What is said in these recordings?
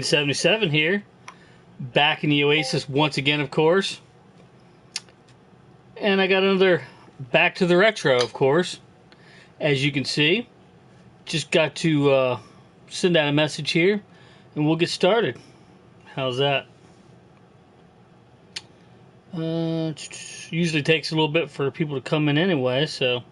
77 here, back in the Oasis once again, of course. And I got another back to the retro, of course. As you can see, just got to send out a message here, and we'll get started. How's that? Usually takes a little bit for people to come in anyway, so.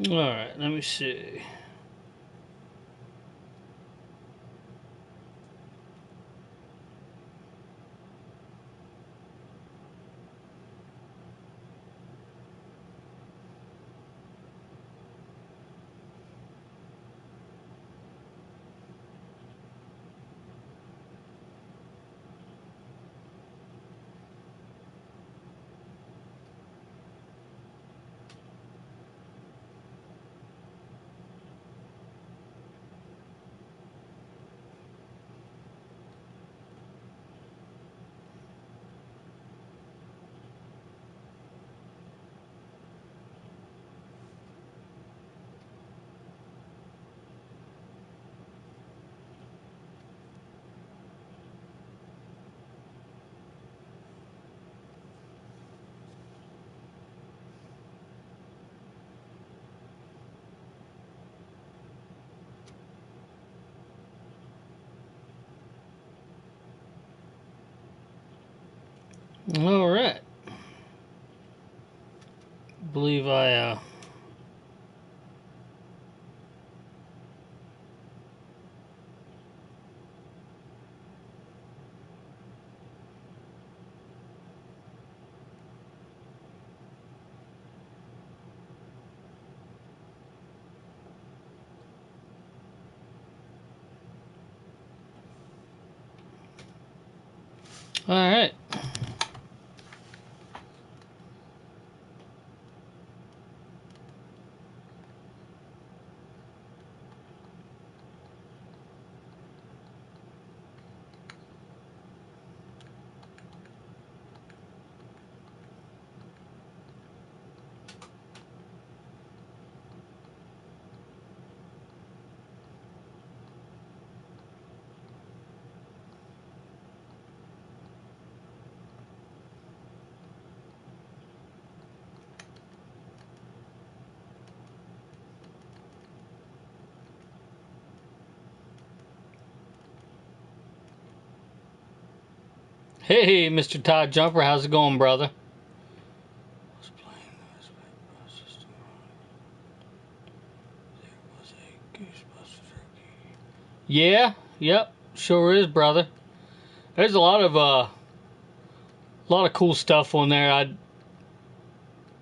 Alright, let me see. Alright. Believe I Alright. Hey, Mr. Todd Jumper, how's it going, brother? Yeah, yep, sure is, brother. There's a lot of cool stuff on there I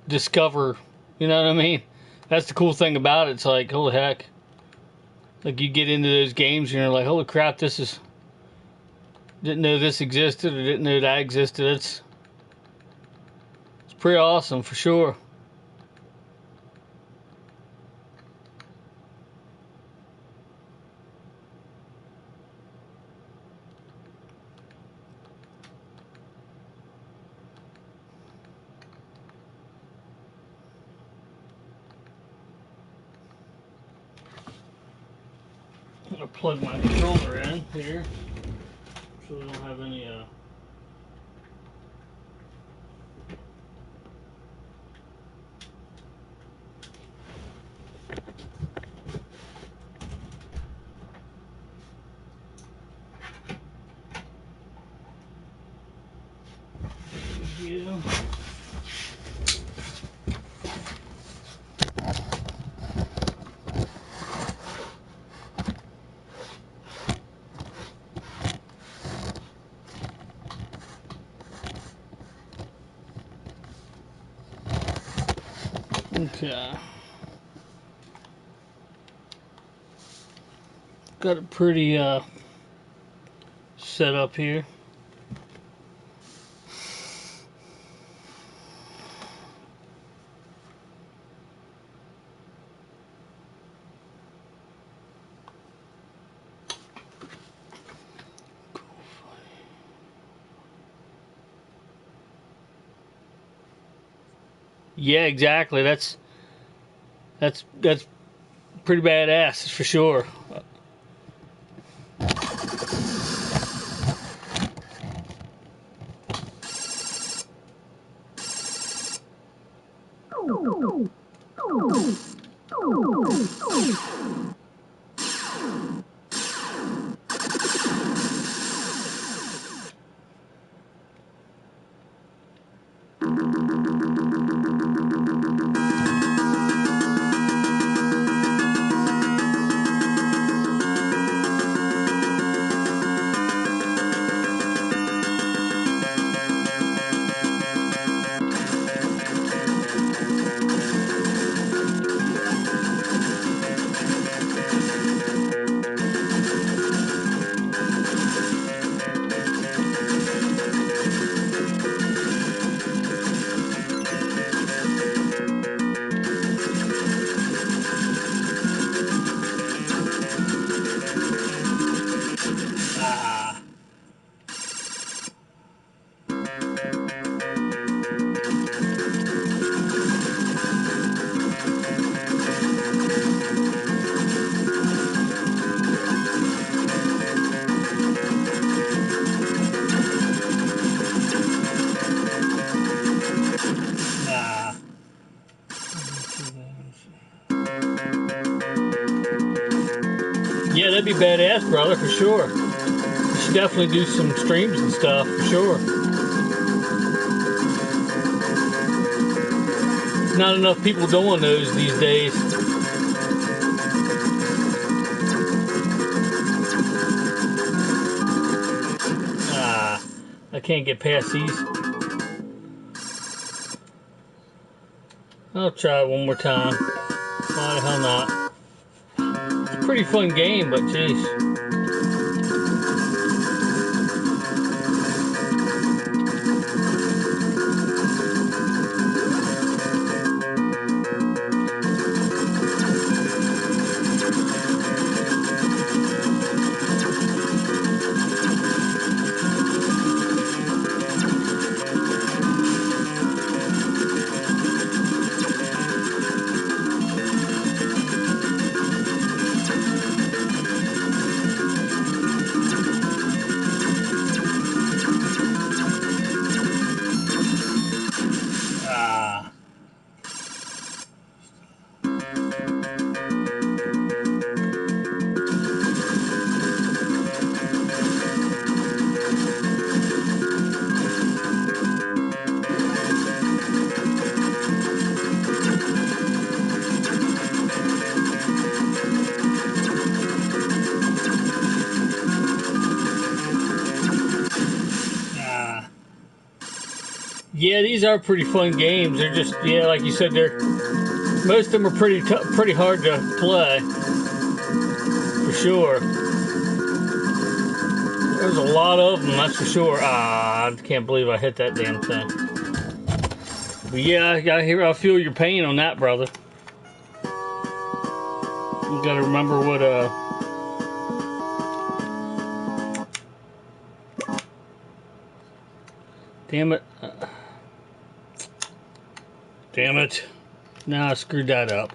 discover, you know what I mean? That's the cool thing about it. It's like, holy heck. Like, you get into those games and you're like, holy crap, didn't know this existed or didn't know that existed. It's pretty awesome for sure. I'm gonna plug my controller in here so we don't have any yeah. Okay. Got it pretty set up here. Yeah, exactly. That's pretty badass for sure. Yeah, that'd be badass, brother, for sure. You should definitely do some streams and stuff, for sure. Not enough people doing those these days. I can't get past these. I'll try it one more time. Why the hell not? It's a pretty fun game, but jeez. Yeah, these are pretty fun games. They're just, yeah, like you said, most of them are pretty hard to play, for sure. There's a lot of them, that's for sure. I can't believe I hit that damn thing. But yeah, I feel your pain on that, brother. You gotta remember what, damn it. Damn it. Now I screwed that up.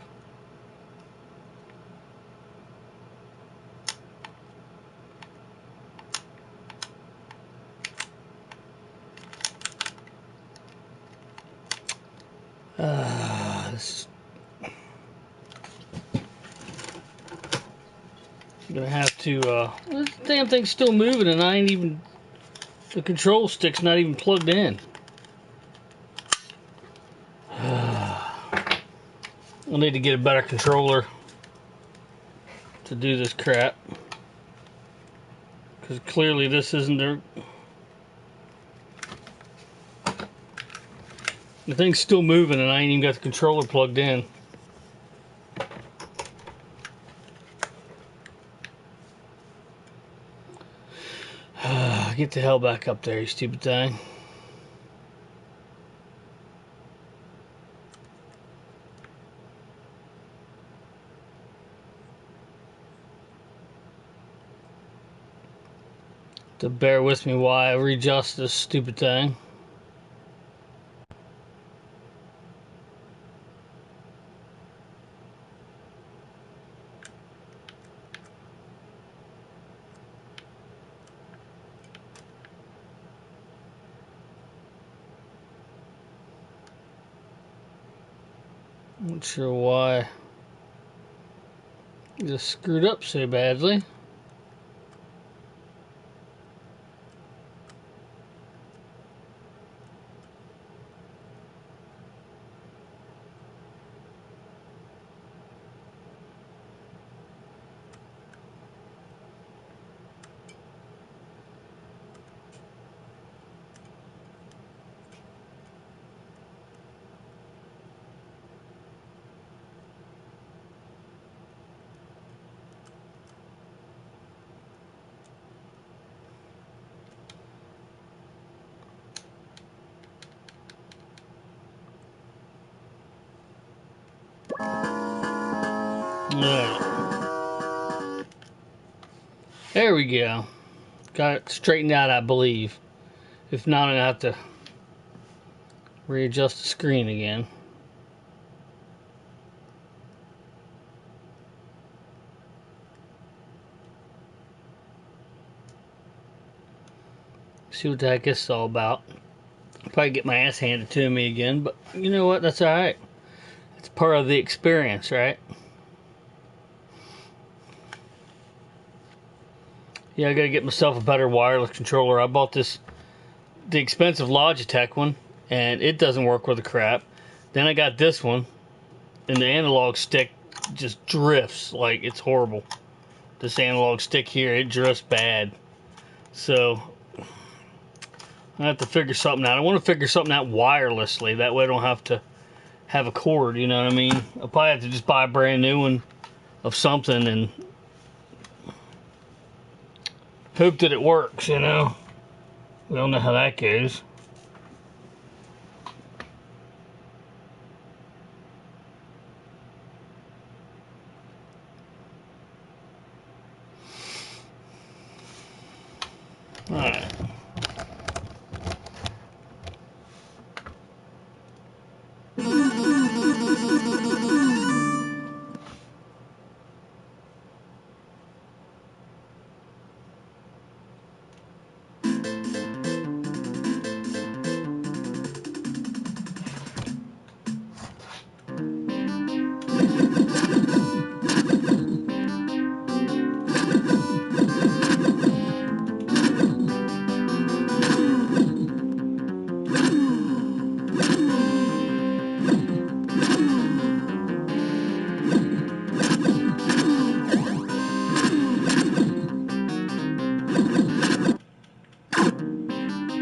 This I'm gonna have to, this damn thing's still moving and I ain't even, the control stick's not even plugged in. I'll need to get a better controller to do this crap. Because clearly this isn't the thing's still moving and I ain't even got the controller plugged in. Get the hell back up there, you stupid thing. To bear with me while I readjust this stupid thing. Not sure why it just screwed up so badly. Alright. There we go. Got it straightened out, I believe. If not, I'm going to have to readjust the screen again. See what the heck this is all about. Probably get my ass handed to me again, but you know what? That's alright. It's part of the experience, right? Yeah, I gotta get myself a better wireless controller. I bought the expensive Logitech one, and it doesn't work with a crap. Then I got this one, and the analog stick just drifts like it's horrible. This analog stick here, it drifts bad. So I have to figure something out. I want to figure something out wirelessly. That way I don't have to have a cord, you know what I mean? I'll probably have to just buy a brand new one of something and hope that it works, you know? We don't know how that goes. Alright.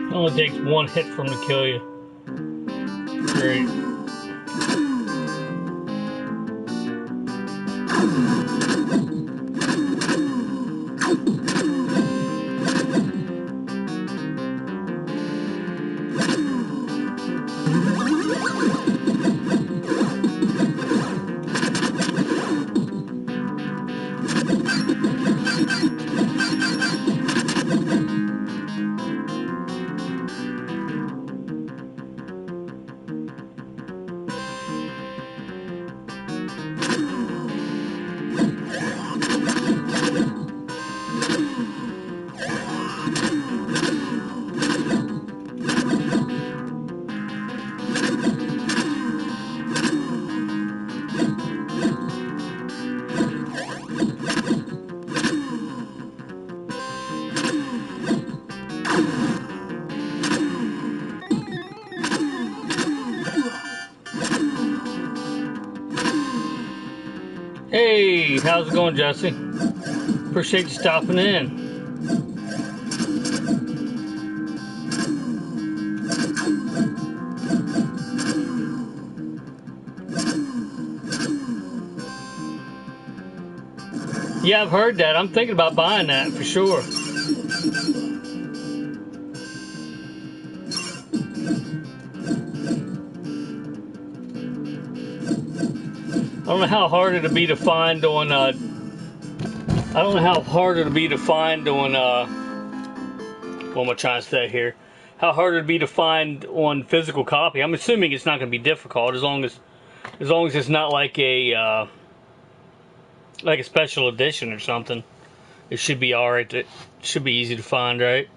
It only takes one hit from to kill you. Great. Hey, how's it going, Jesse? Appreciate you stopping in. Yeah, I've heard that. I'm thinking about buying that for sure. I don't know how hard it'll be to find on. I don't know how hard it'll be to find on. What am I trying to say here? How hard it'll be to find on physical copy. I'm assuming it's not going to be difficult as long as it's not like a special edition or something. It should be all right. It should be easy to find, right?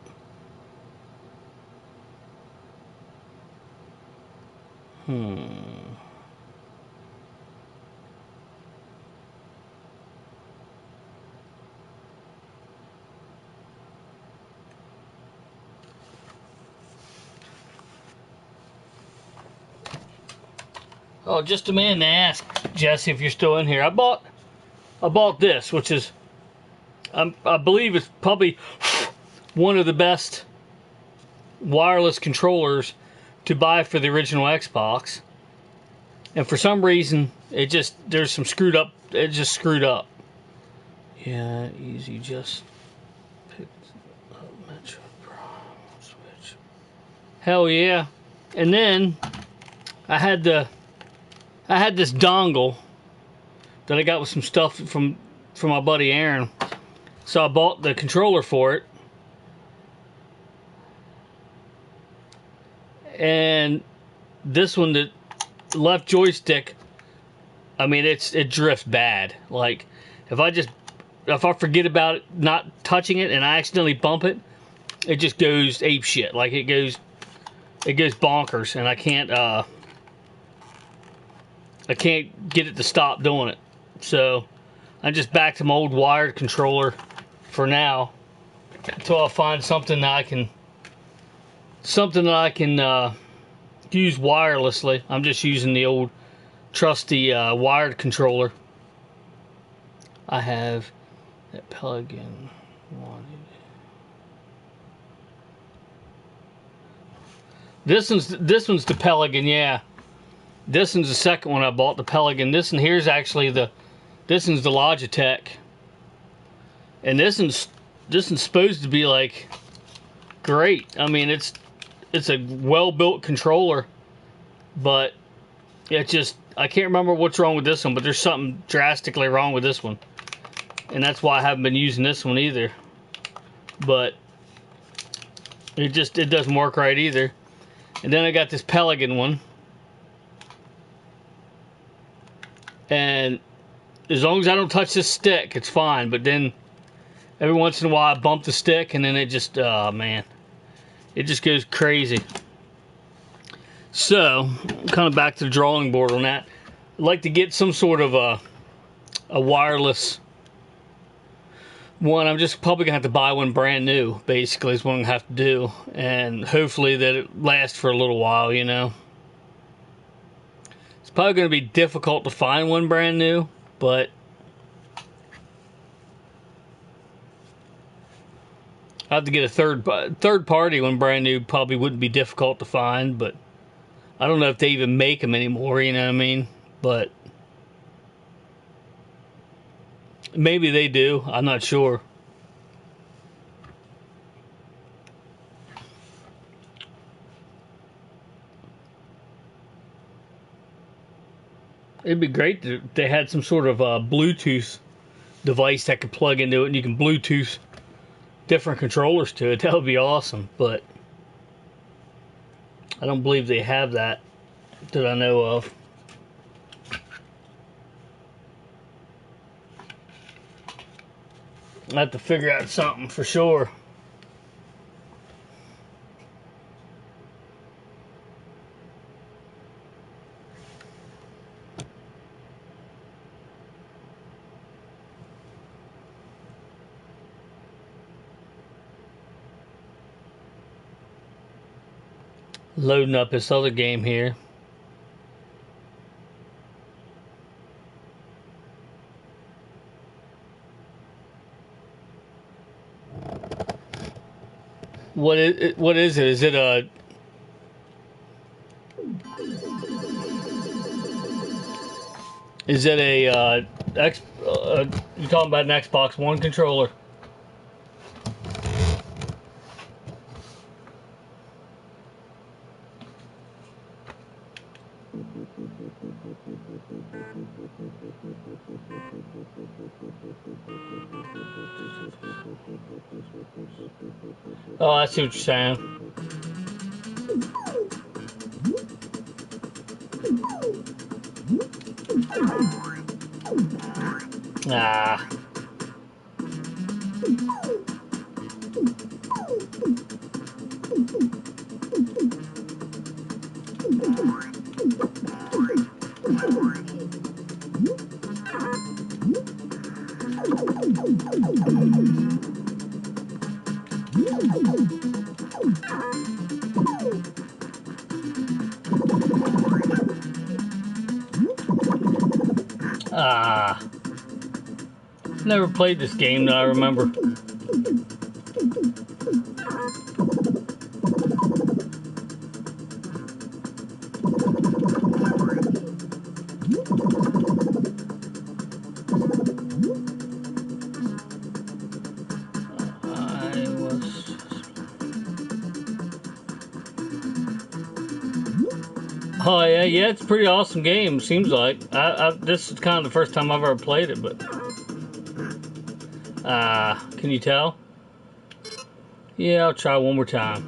Oh, just a minute to ask, Jesse, if you're still in here. I bought this, which is, I believe it's probably one of the best wireless controllers to buy for the original Xbox. And for some reason, there's some screwed up. It just screwed up. Yeah, easy. Just pick up Metro Prime switch. Hell yeah! And then I had this dongle that I got with some stuff from my buddy Aaron. So I bought the controller for it. And this one, the left joystick, I mean, it drifts bad. Like, if I forget about it, not touching it, and I accidentally bump it, it just goes ape shit. Like, it goes bonkers, and I can't get it to stop doing it. So I'm just back to my old wired controller for now, until I find something that I can use wirelessly. I'm just using the old trusty wired controller. I have that plug-in one. This one's the Pelican, yeah. This one's the second one I bought, the Pelican. This one here's actually this one's the Logitech. And this one's supposed to be like great. I mean, it's a well-built controller, but I can't remember what's wrong with this one, but there's something drastically wrong with this one. And that's why I haven't been using this one either. But it doesn't work right either. And then I got this Pelican one. And as long as I don't touch this stick, it's fine. But then every once in a while I bump the stick, and then it just, oh man, it just goes crazy. So, kind of back to the drawing board on that. I'd like to get some sort of a wireless one. I'm just probably going to have to buy one brand new, basically, is what I'm going to have to do. And hopefully that it lasts for a little while, you know. It's probably going to be difficult to find one brand new, but I have to get a third party one brand new. Probably wouldn't be difficult to find, but I don't know if they even make them anymore, you know what I mean? But maybe they do. I'm not sure. It'd be great if they had some sort of Bluetooth device that could plug into it, and you can Bluetooth different controllers to it. That would be awesome, but I don't believe they have that I know of. I have to figure out something for sure. Loading up this other game here. What is it? Is it a... Is it a you're talking about an Xbox One controller? Oh, I see what you're saying. Ah. Ah. Never played this game that I remember. Oh yeah, it's a pretty awesome game. Seems like this is kind of the first time I've ever played it, but can you tell? Yeah, I'll try one more time.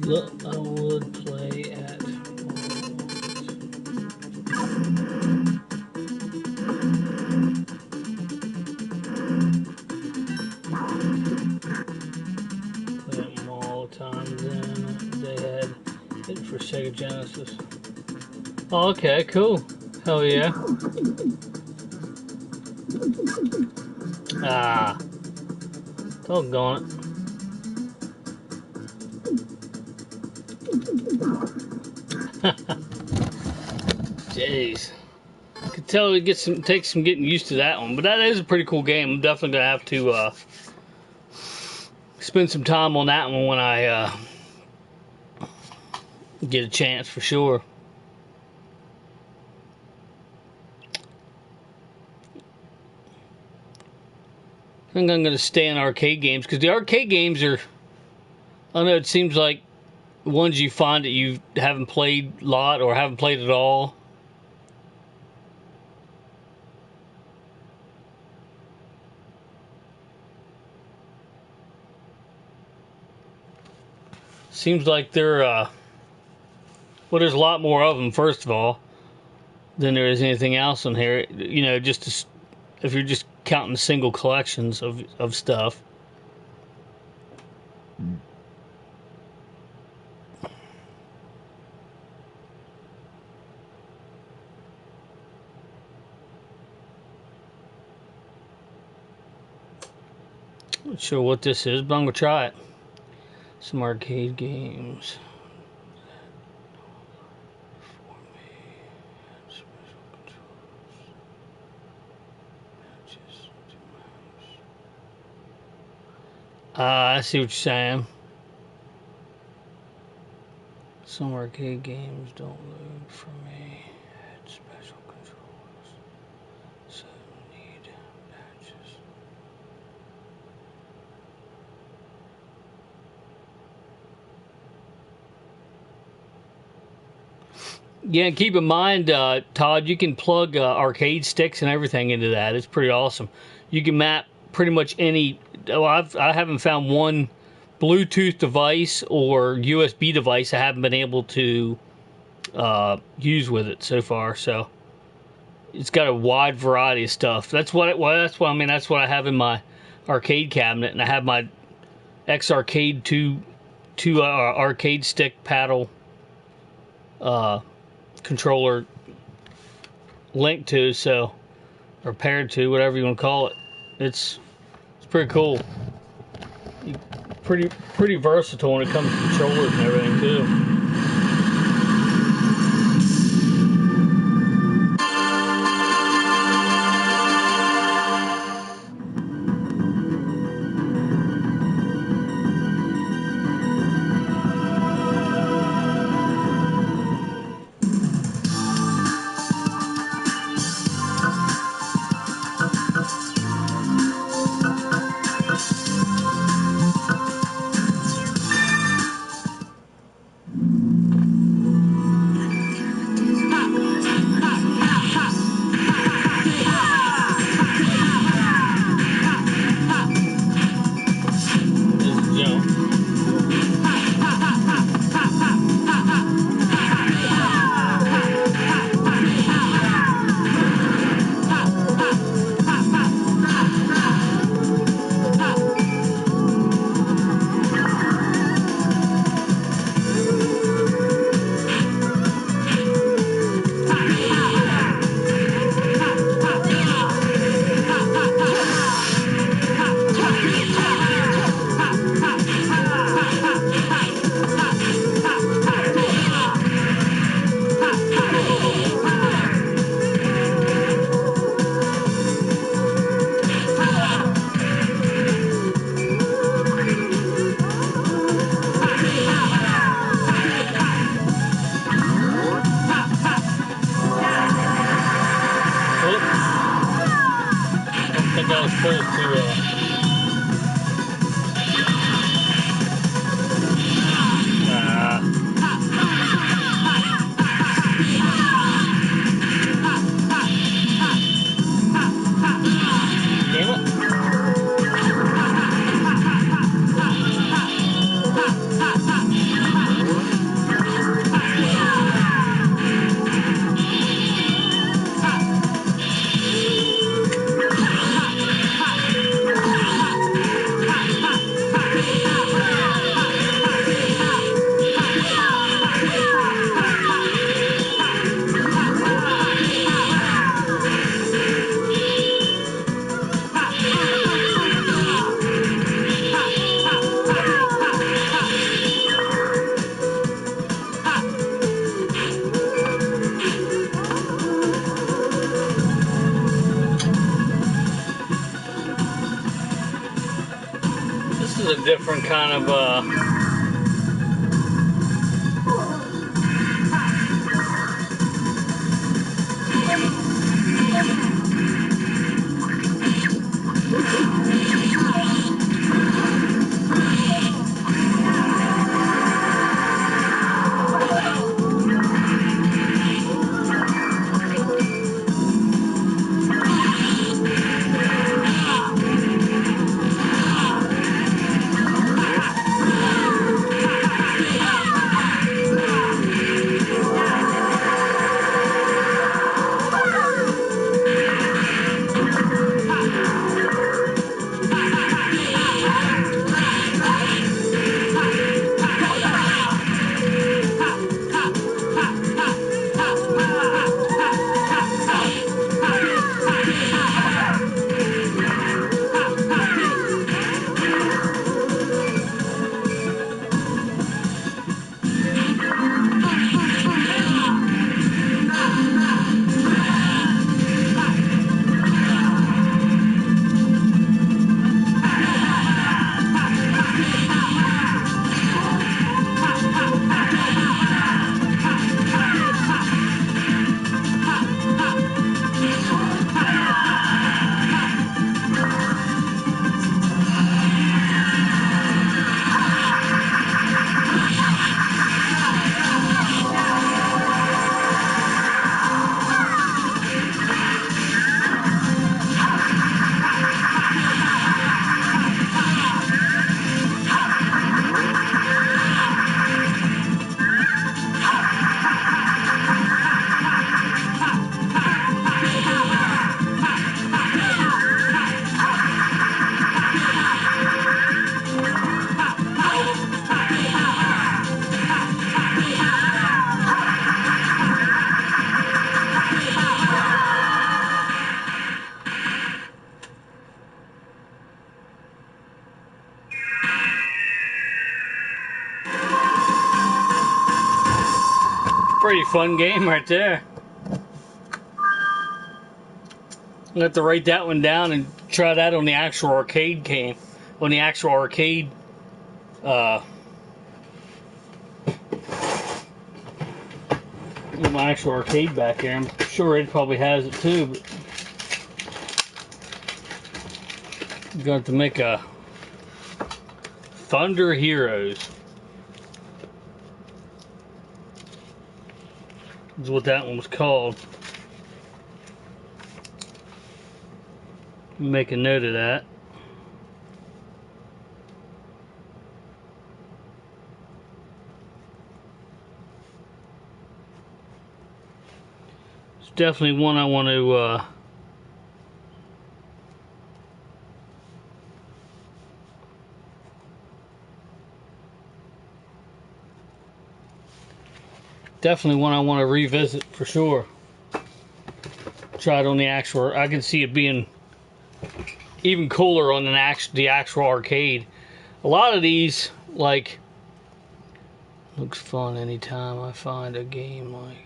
I would play at Mall times, and they had it for Sega Genesis. Oh, okay, cool. Hell yeah. Ah, doggone it. Jeez. I could tell it takes some getting used to that one, but that is a pretty cool game. I'm definitely gonna have to spend some time on that one when I get a chance for sure. I think I'm gonna stay in arcade games because the arcade games are, I don't know, it seems like ones you find that you haven't played a lot or haven't played at all. Seems like they're, well, there's a lot more of them, first of all, than there is anything else in here. You know, just if you're just counting single collections of stuff. Not sure what this is, but I'm gonna try it. Some arcade games. I see what you're saying. Some arcade games don't load for me. Had special controls, so need patches. Yeah, keep in mind, Todd, you can plug arcade sticks and everything into that. It's pretty awesome. You can map pretty much any. Oh, I haven't found one Bluetooth device or USB device I haven't been able to use with it so far. So it's got a wide variety of stuff. That's what I have in my arcade cabinet, and I have my X Arcade two arcade stick paddle controller linked to, so, or paired to, whatever you want to call it. It's pretty cool. Pretty versatile when it comes to controllers and everything too. This is a different kind of pretty fun game right there. I'm gonna have to write that one down and try that on the actual arcade game. On the actual arcade, my actual arcade back here. I'm sure it probably has it too. But I'm going to have to make a Thunder Heroes. Is what that one was called. Make a note of that. It's definitely one I want to revisit for sure. Try it on the actual. I can see it being even cooler on the actual arcade. A lot of these, like, looks fun anytime I find a game like.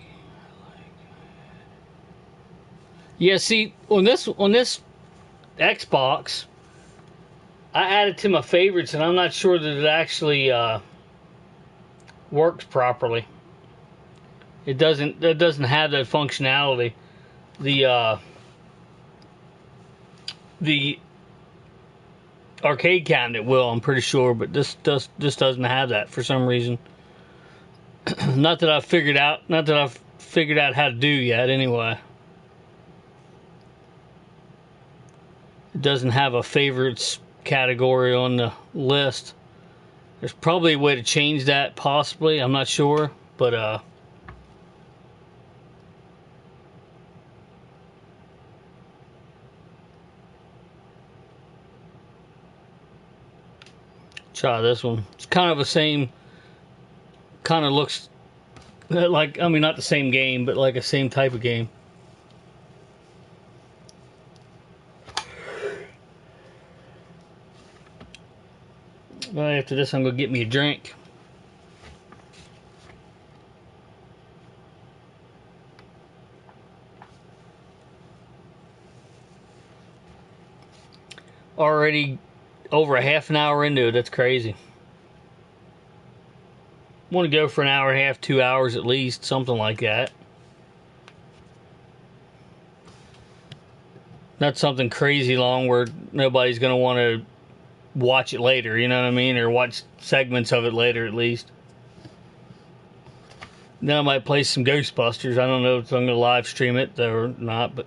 Yeah, see, on this Xbox, I added to my favorites, and I'm not sure that it actually works properly. It doesn't have that functionality. The arcade cabinet will, I'm pretty sure, but this doesn't have that for some reason. Not that I've figured out how to do yet. Anyway, it doesn't have a favorites category on the list. There's probably a way to change that, possibly. I'm not sure, but try this one. It's kind of the same. Kind of looks like, I mean, not the same game, but like a same type of game. Well, after this, I'm gonna get me a drink. Already over a half an hour into it. That's crazy. Want to go for an hour and a half, 2 hours at least, something like that. Not something crazy long where nobody's going to want to watch it later, you know what I mean? Or watch segments of it later at least. Then I might play some Ghostbusters. I don't know if I'm going to live stream it or not, but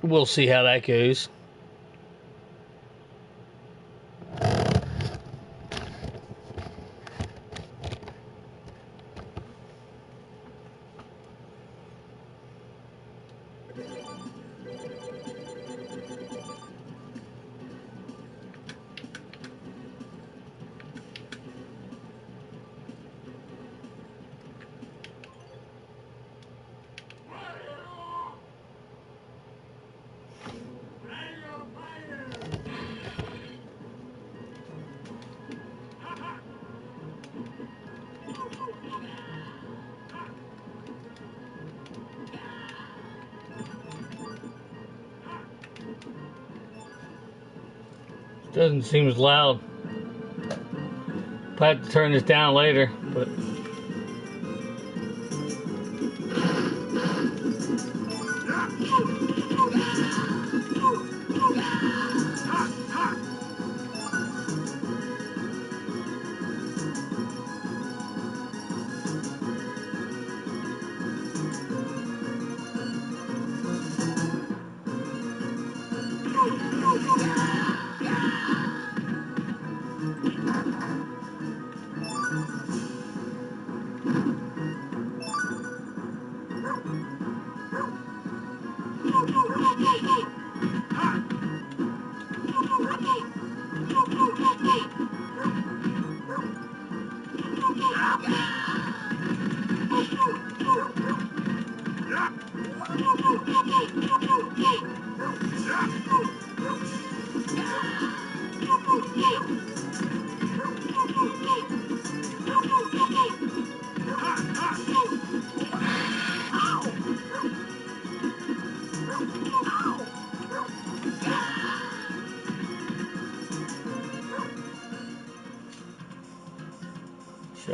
we'll see how that goes. Doesn't seem as loud. Probably have to turn this down later, but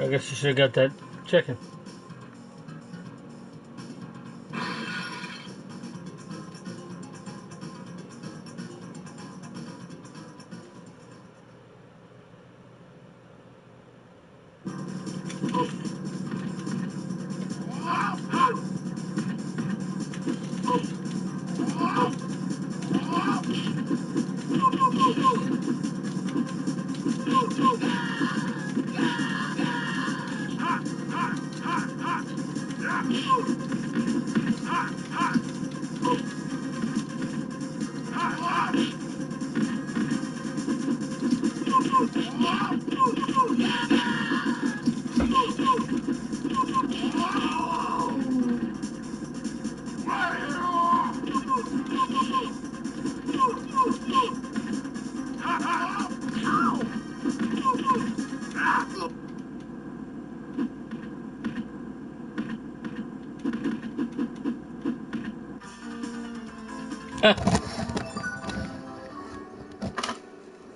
I guess you should have got that chicken.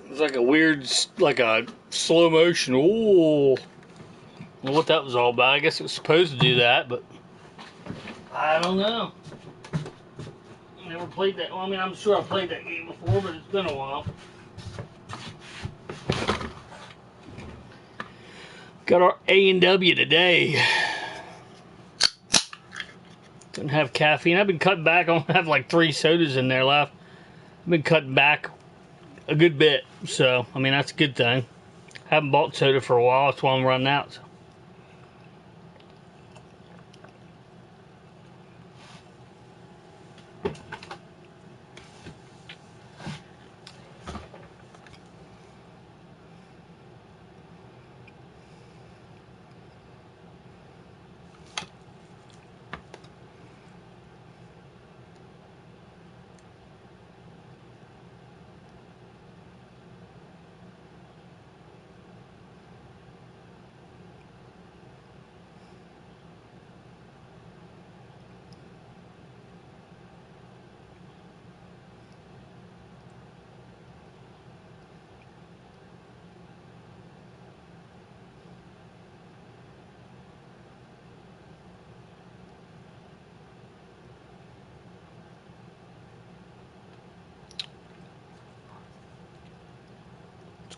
It's like a weird, like a slow motion. Ooh. I don't know what that was all about. I guess it was supposed to do that, but I don't know. I never played that. Well, I mean, I'm sure I played that game before, but it's been a while. Got our A&W today. Didn't have caffeine. I've been cutting back. I only have like 3 sodas in there left. I've been cutting back a good bit. So, I mean, that's a good thing. Haven't bought soda for a while. That's why I'm running out. So.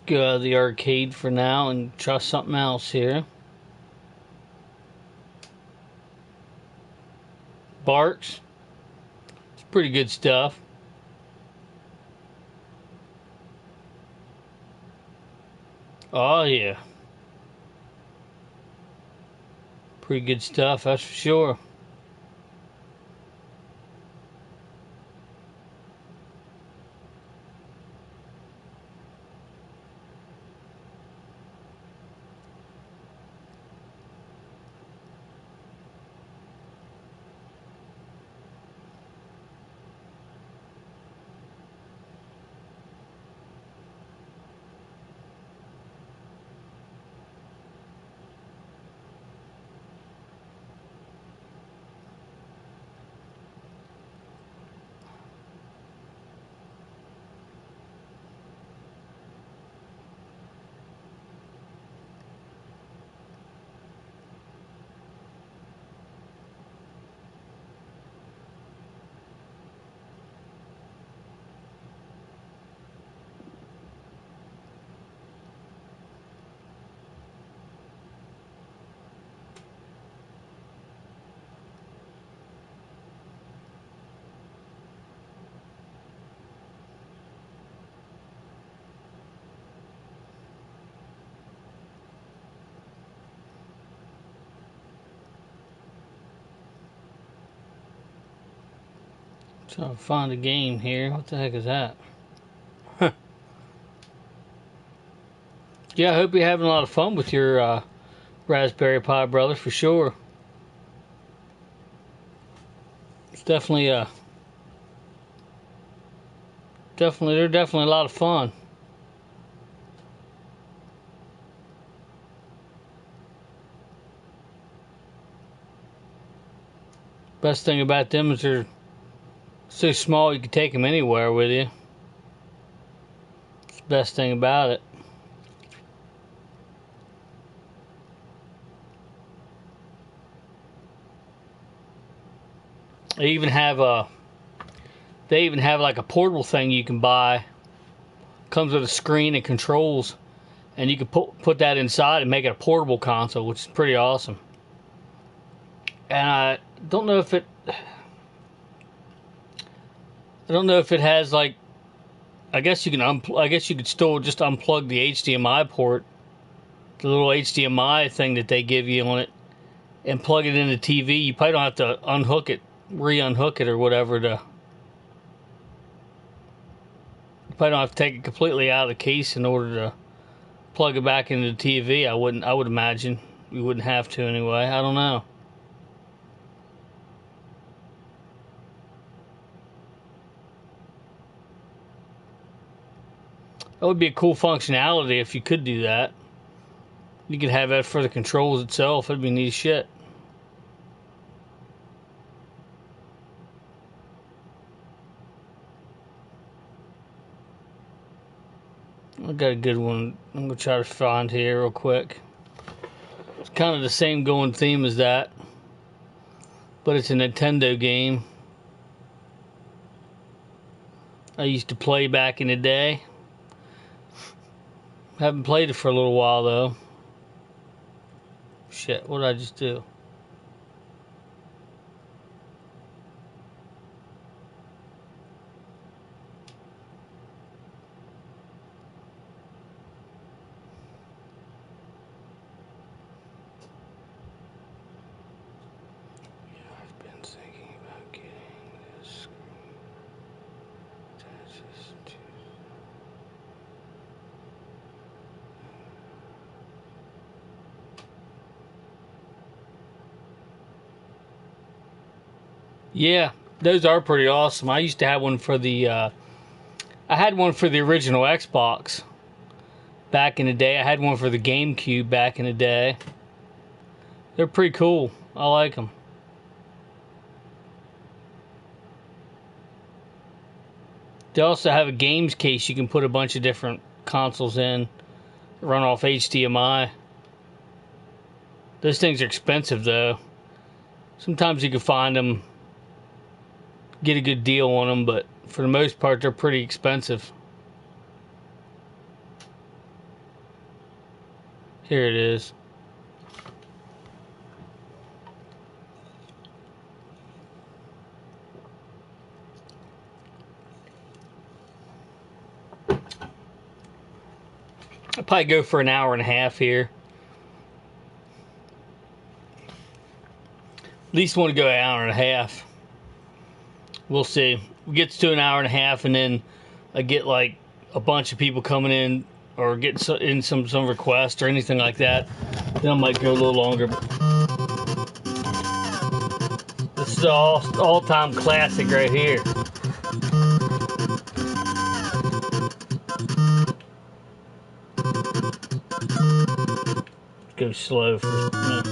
Go out of the arcade for now and try something else here. Barks. It's pretty good stuff. Oh yeah. Pretty good stuff, that's for sure. Trying to find a game here. What the heck is that? Huh. Yeah, I hope you're having a lot of fun with your Raspberry Pi brothers for sure. It's definitely they're definitely a lot of fun. Best thing about them is they're so small you can take them anywhere with you. It's the best thing about it. They even have like a portable thing you can buy. Comes with a screen and controls, and you can put that inside and make it a portable console, which is pretty awesome. And I don't know if it has like, I guess you could still just unplug the HDMI port, the little HDMI thing that they give you on it, and plug it into TV. You probably don't have to unhook it, re-unhook it or whatever to. You probably don't have to take it completely out of the case in order to plug it back into the TV. I would imagine you wouldn't have to anyway. I don't know. That would be a cool functionality if you could do that. You could have that for the controls itself. It'd be neat as shit. I got a good one. I'm going to try to find here real quick. It's kind of the same going theme as that, but it's a Nintendo game I used to play back in the day. Haven't played it for a little while though. Shit, what did I just do? I've been thinking about getting this. Yeah, those are pretty awesome. I used to have one for the I had one for the original Xbox back in the day. I had one for the GameCube back in the day. They're pretty cool. I like them. They also have a games case you can put a bunch of different consoles in, run off HDMI. Those things are expensive though. Sometimes you can find them, get a good deal on them, but for the most part they're pretty expensive. Here it is. I'll probably go for an hour and a half here. At least want to go an hour and a half. We'll see. It gets to an hour and a half, and then I get like a bunch of people coming in or get in some requests or anything like that. Then I might go a little longer. This is an all-time classic right here. Go slow for a minute.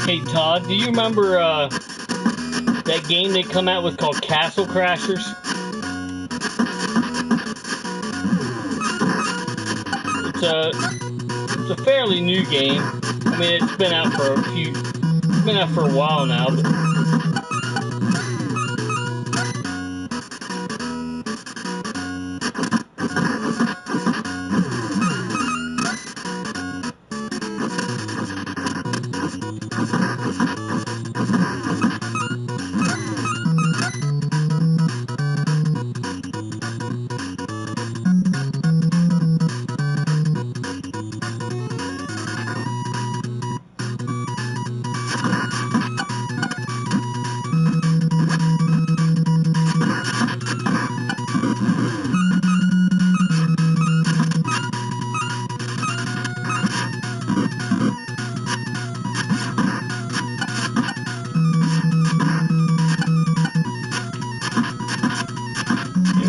Hey Todd, do you remember that game they come out with called Castle Crashers? It's a fairly new game. I mean, it's been out for a while now. But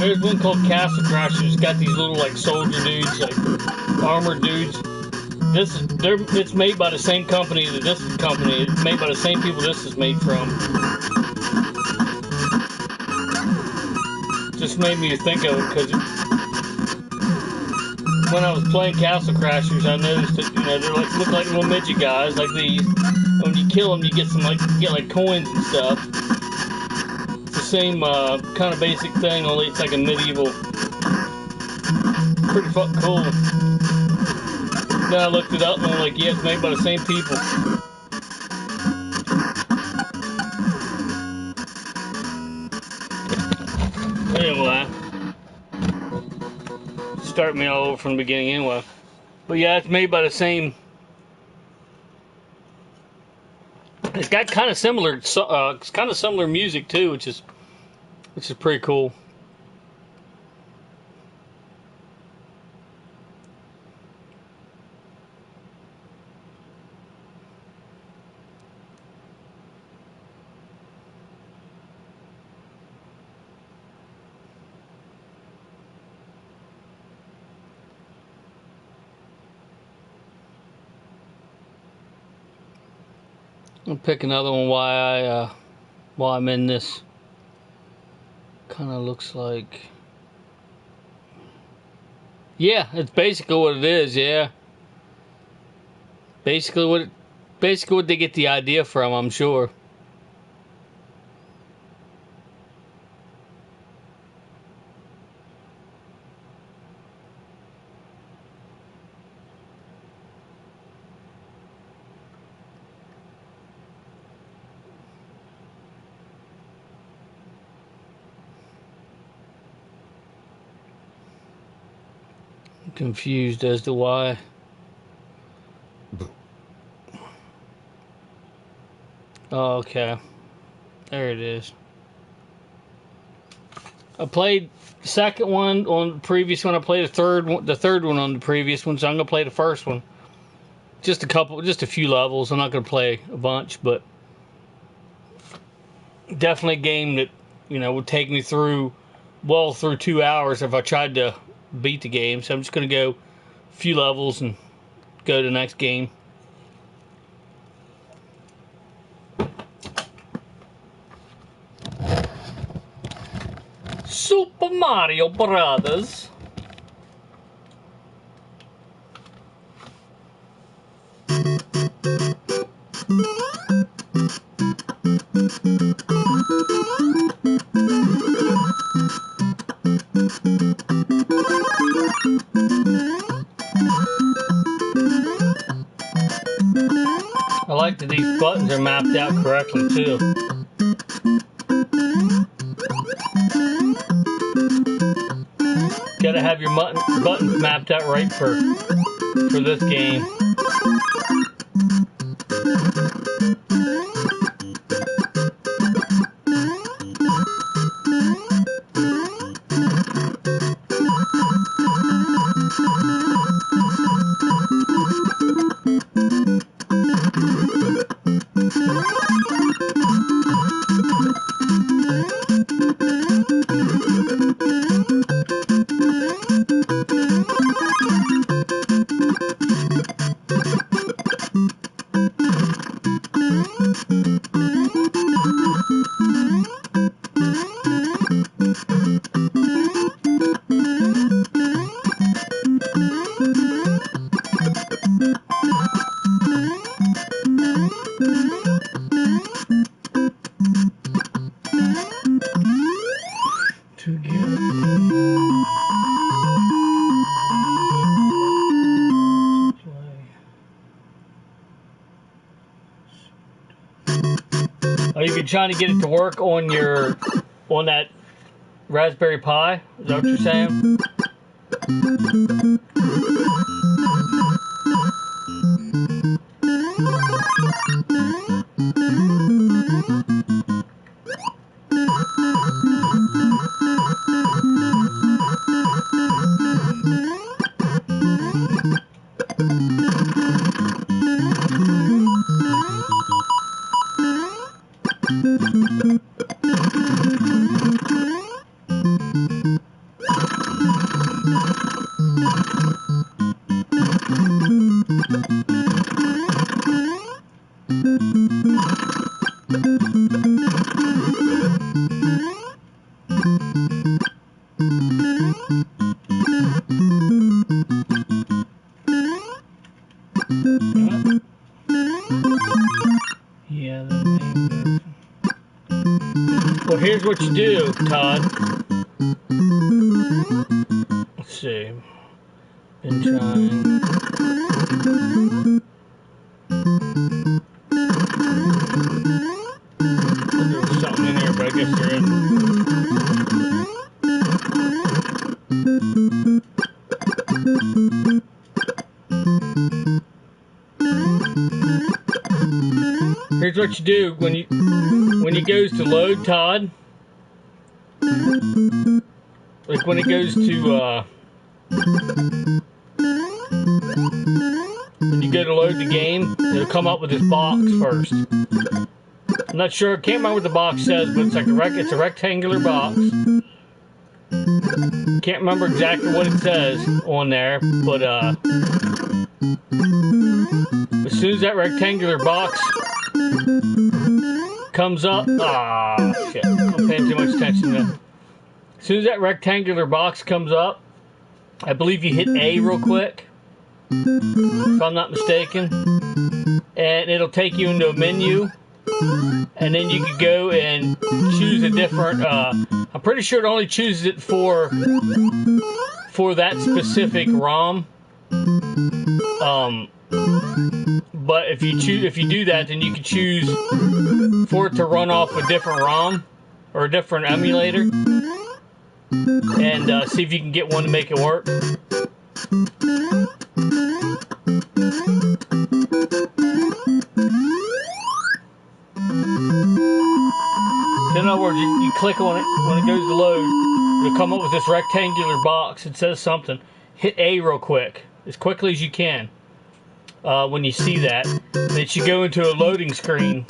There's one called Castle Crashers. It's got these little like soldier dudes, like armored dudes. It's made by the same company that this company. It's made by the same people this is made from. Just made me think of it because when I was playing Castle Crashers, I noticed that they're look like little midget guys like these. And when you kill them, you get like coins and stuff. It's the same kind of basic thing, only it's like a medieval. Pretty fucking cool. Then I looked it up and I'm like, yeah, it's made by the same people. Anyway, start me all over from the beginning anyway. But yeah, it's made by the same. It's got kind of similar. It's kind of similar music too, which is pretty cool. I'll pick another one while I'm in this. Kind of looks like, yeah, it's basically what it is. Yeah, basically what they get the idea from, I'm sure. Confused as to why. Oh, okay, there it is. I played the second one on the previous one. I played the third one on the previous one. So I'm gonna play the first one. Just a few levels. I'm not gonna play a bunch, but definitely a game that would take me through 2 hours if I tried to beat the game. So I'm just gonna go a few levels and go to the next game. Super Mario Brothers. I like that these buttons are mapped out correctly too. Gotta have your buttons mapped out right for this game. Are you trying to get it to work on that Raspberry Pi? Is that what you're saying? Well, here's what you do, Todd. Let's see. Been trying. There was something in there, but I guess there isn't. Here's what you do when it goes to load, Todd. Like when it goes to when you go to load the game, it'll come up with this box first. I'm not sure, can't remember what the box says, but it's like it's a rectangular box. Can't remember exactly what it says on there, but as soon as that rectangular box comes up, shit, I'm paying too much attention to that. As soon as that rectangular box comes up, I believe you hit A real quick, if I'm not mistaken, and it'll take you into a menu, and then you can go and choose a different, I'm pretty sure it only chooses it for that specific ROM. But if you do that, then you can choose for it to run off a different ROM or a different emulator, and see if you can get one to make it work. In other words, you click on it when it goes to load, it'll come up with this rectangular box. It says something. Hit A real quick, as quickly as you can. When you see that, it should go into a loading screen,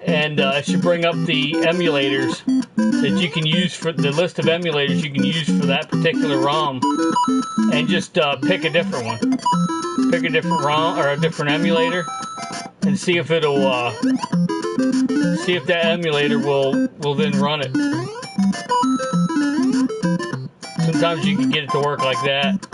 and it should bring up the emulators that you can use for the list of emulators you can use for that particular ROM, and just pick a different one. Pick a different ROM or a different emulator, and see if it'll see if that emulator will then run it. Sometimes you can get it to work like that.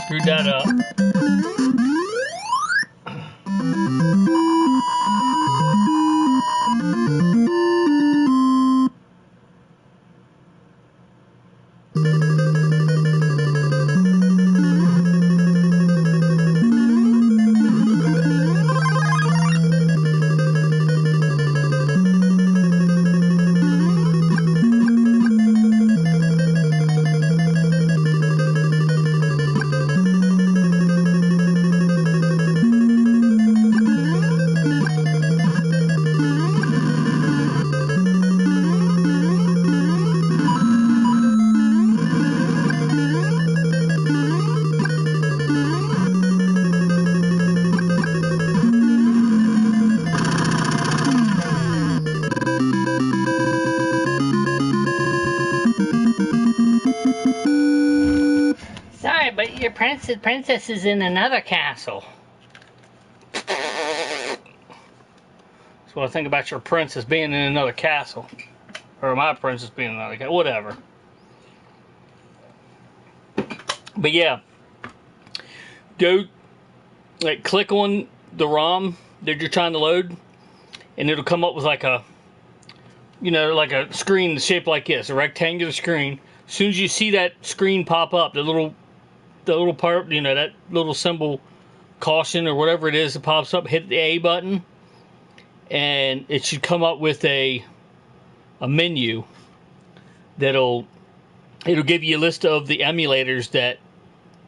Screwed that up. Sorry, but your princess is in another castle. That's what I think about your princess being in another castle. Or my princess being in another castle. Whatever. But yeah. Go, like, click on the ROM that you're trying to load, and it'll come up with like a, you know, like a screen shaped like this, a rectangular screen. As soon as you see that screen pop up, the little part, you know, that little symbol, caution or whatever it is that pops up, hit the A button, and it should come up with a menu it'll give you a list of the emulators that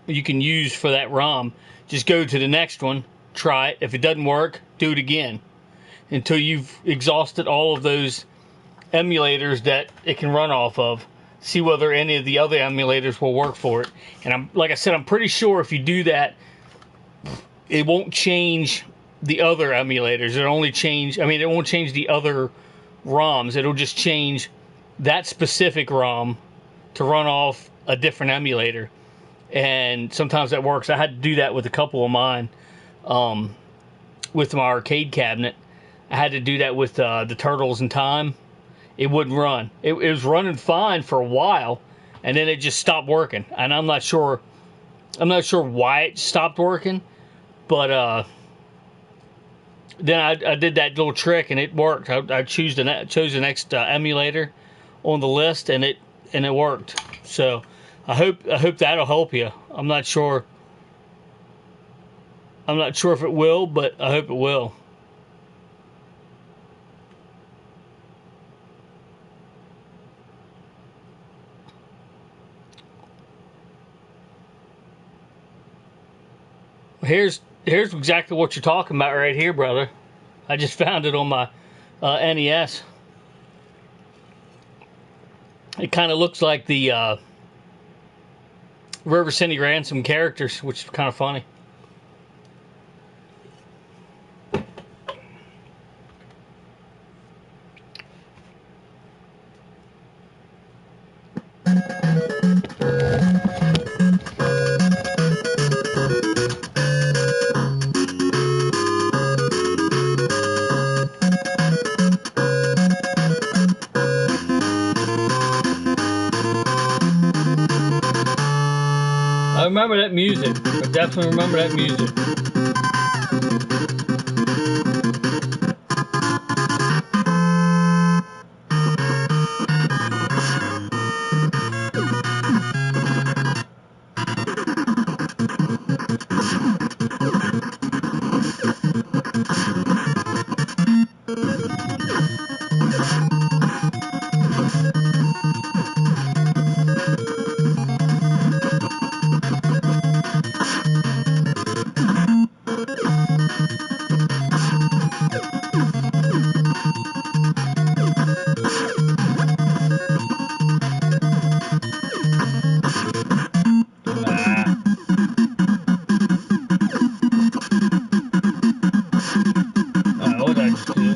you can use for that ROM. Just go to the next one, try it. If it doesn't work, do it again until you've exhausted all of those emulators that it can run off of. See whether any of the other emulators will work for it. And like I said, I'm pretty sure if you do that, it won't change the other emulators. It only change. I mean, it won't change the other ROMs. It'll just change that specific ROM to run off a different emulator. And sometimes that works. I had to do that with a couple of mine, with my arcade cabinet. I had to do that with the Turtles in Time. It wouldn't run. It was running fine for a while, and then it just stopped working. And I'm not sure why it stopped working, but then I did that little trick and it worked. I chose the next emulator on the list, and it worked. So I hope that'll help you. I'm not sure if it will, but I hope it will. Here's exactly what you're talking about right here, brother. I just found it on my NES. It kind of looks like the River City Ransom characters, which is kind of funny. I remember that music. I definitely remember that music. What did I just do?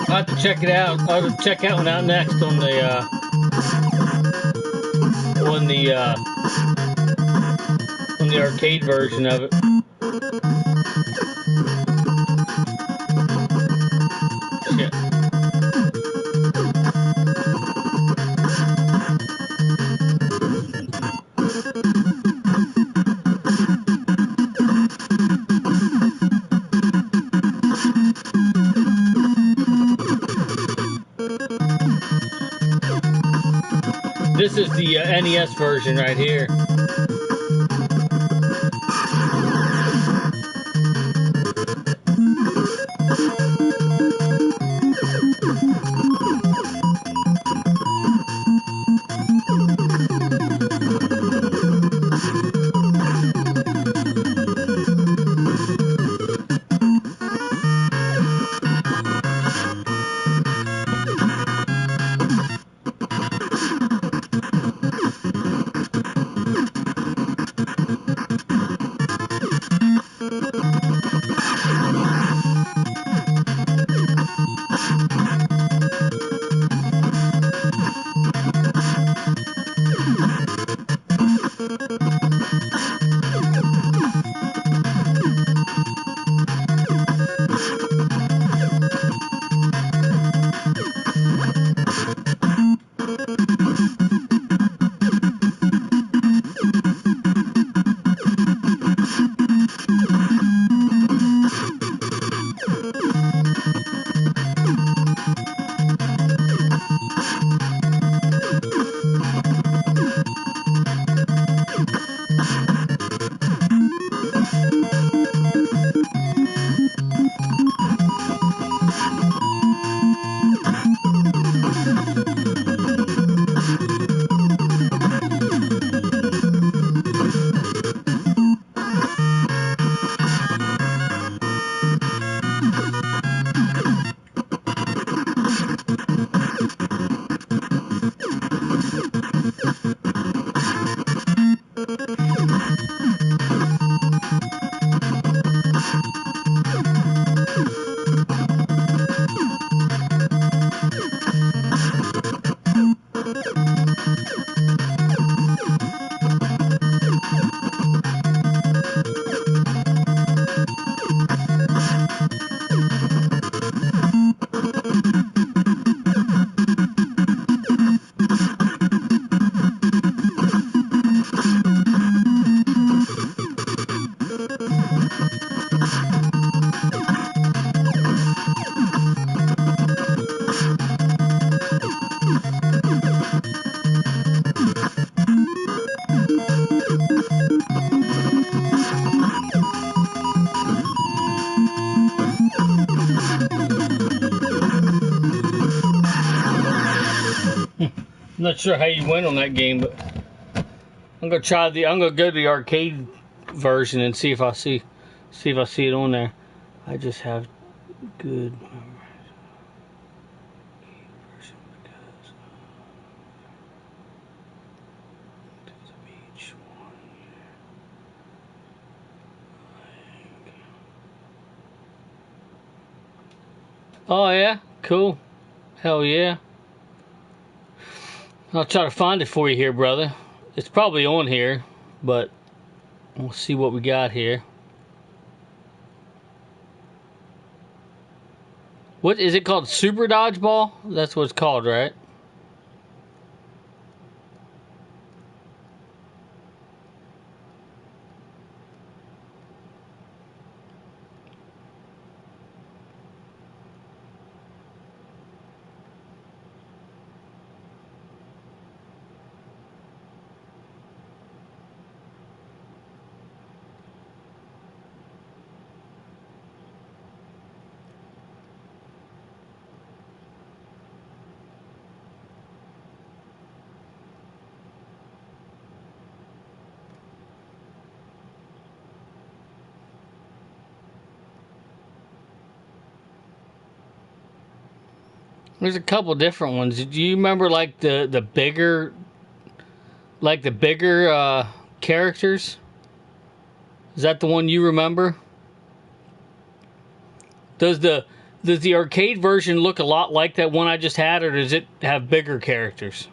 I'll have to check it out. I'll check that one out next on the arcade version of it. Shit. This is the NES version right here. I'm not sure how you win on that game, but I'm gonna go to the arcade version and see if I see it on there. I just have good memories. Oh yeah, cool. Hell yeah. I'll try to find it for you here, brother. It's probably on here, but we'll see what we got here. What is it called? Super Dodgeball? That's what it's called, right? There's a couple different ones. Do you remember like the bigger characters? Is that the one you remember? Does the arcade version look a lot like that one I just had, or does it have bigger characters?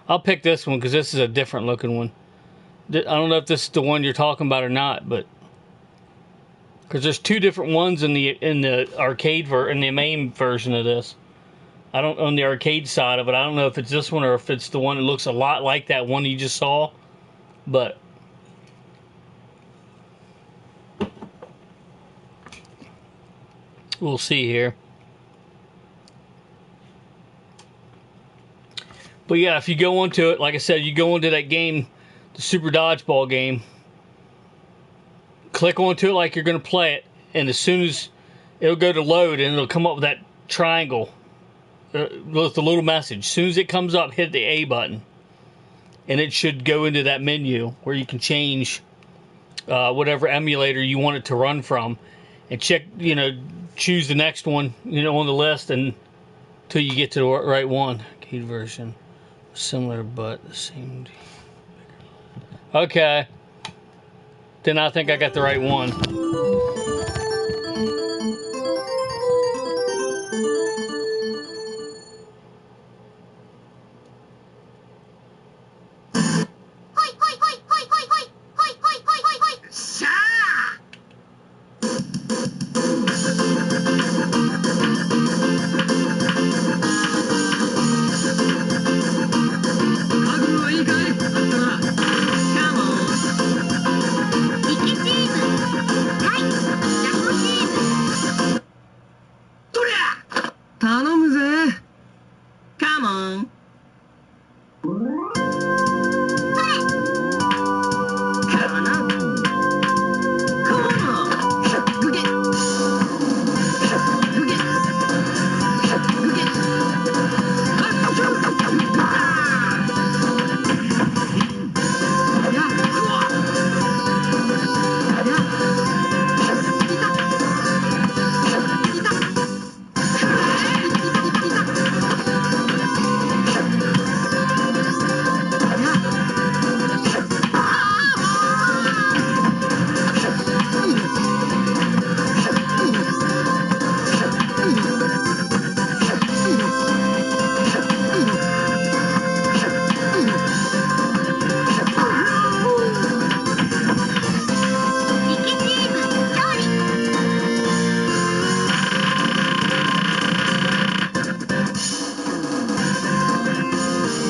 I'll pick this one because this is a different looking one. I don't know if this is the one you're talking about or not, but because there's two different ones in the arcade in the main version of this. I don't on the arcade side of it. I don't know if it's this one or if it's the one that looks a lot like that one you just saw, but we'll see here. But yeah, if you go into it, like I said, you go into that game, the Super Dodgeball game, click onto it like you're going to play it, and as soon as it'll go to load and it'll come up with that triangle with the little message. As soon as it comes up, hit the A button, and it should go into that menu where you can change whatever emulator you want it to run from, and choose the next one on the list until you get to the right one. Arcade version, similar but the same. Okay, then I think I got the right one.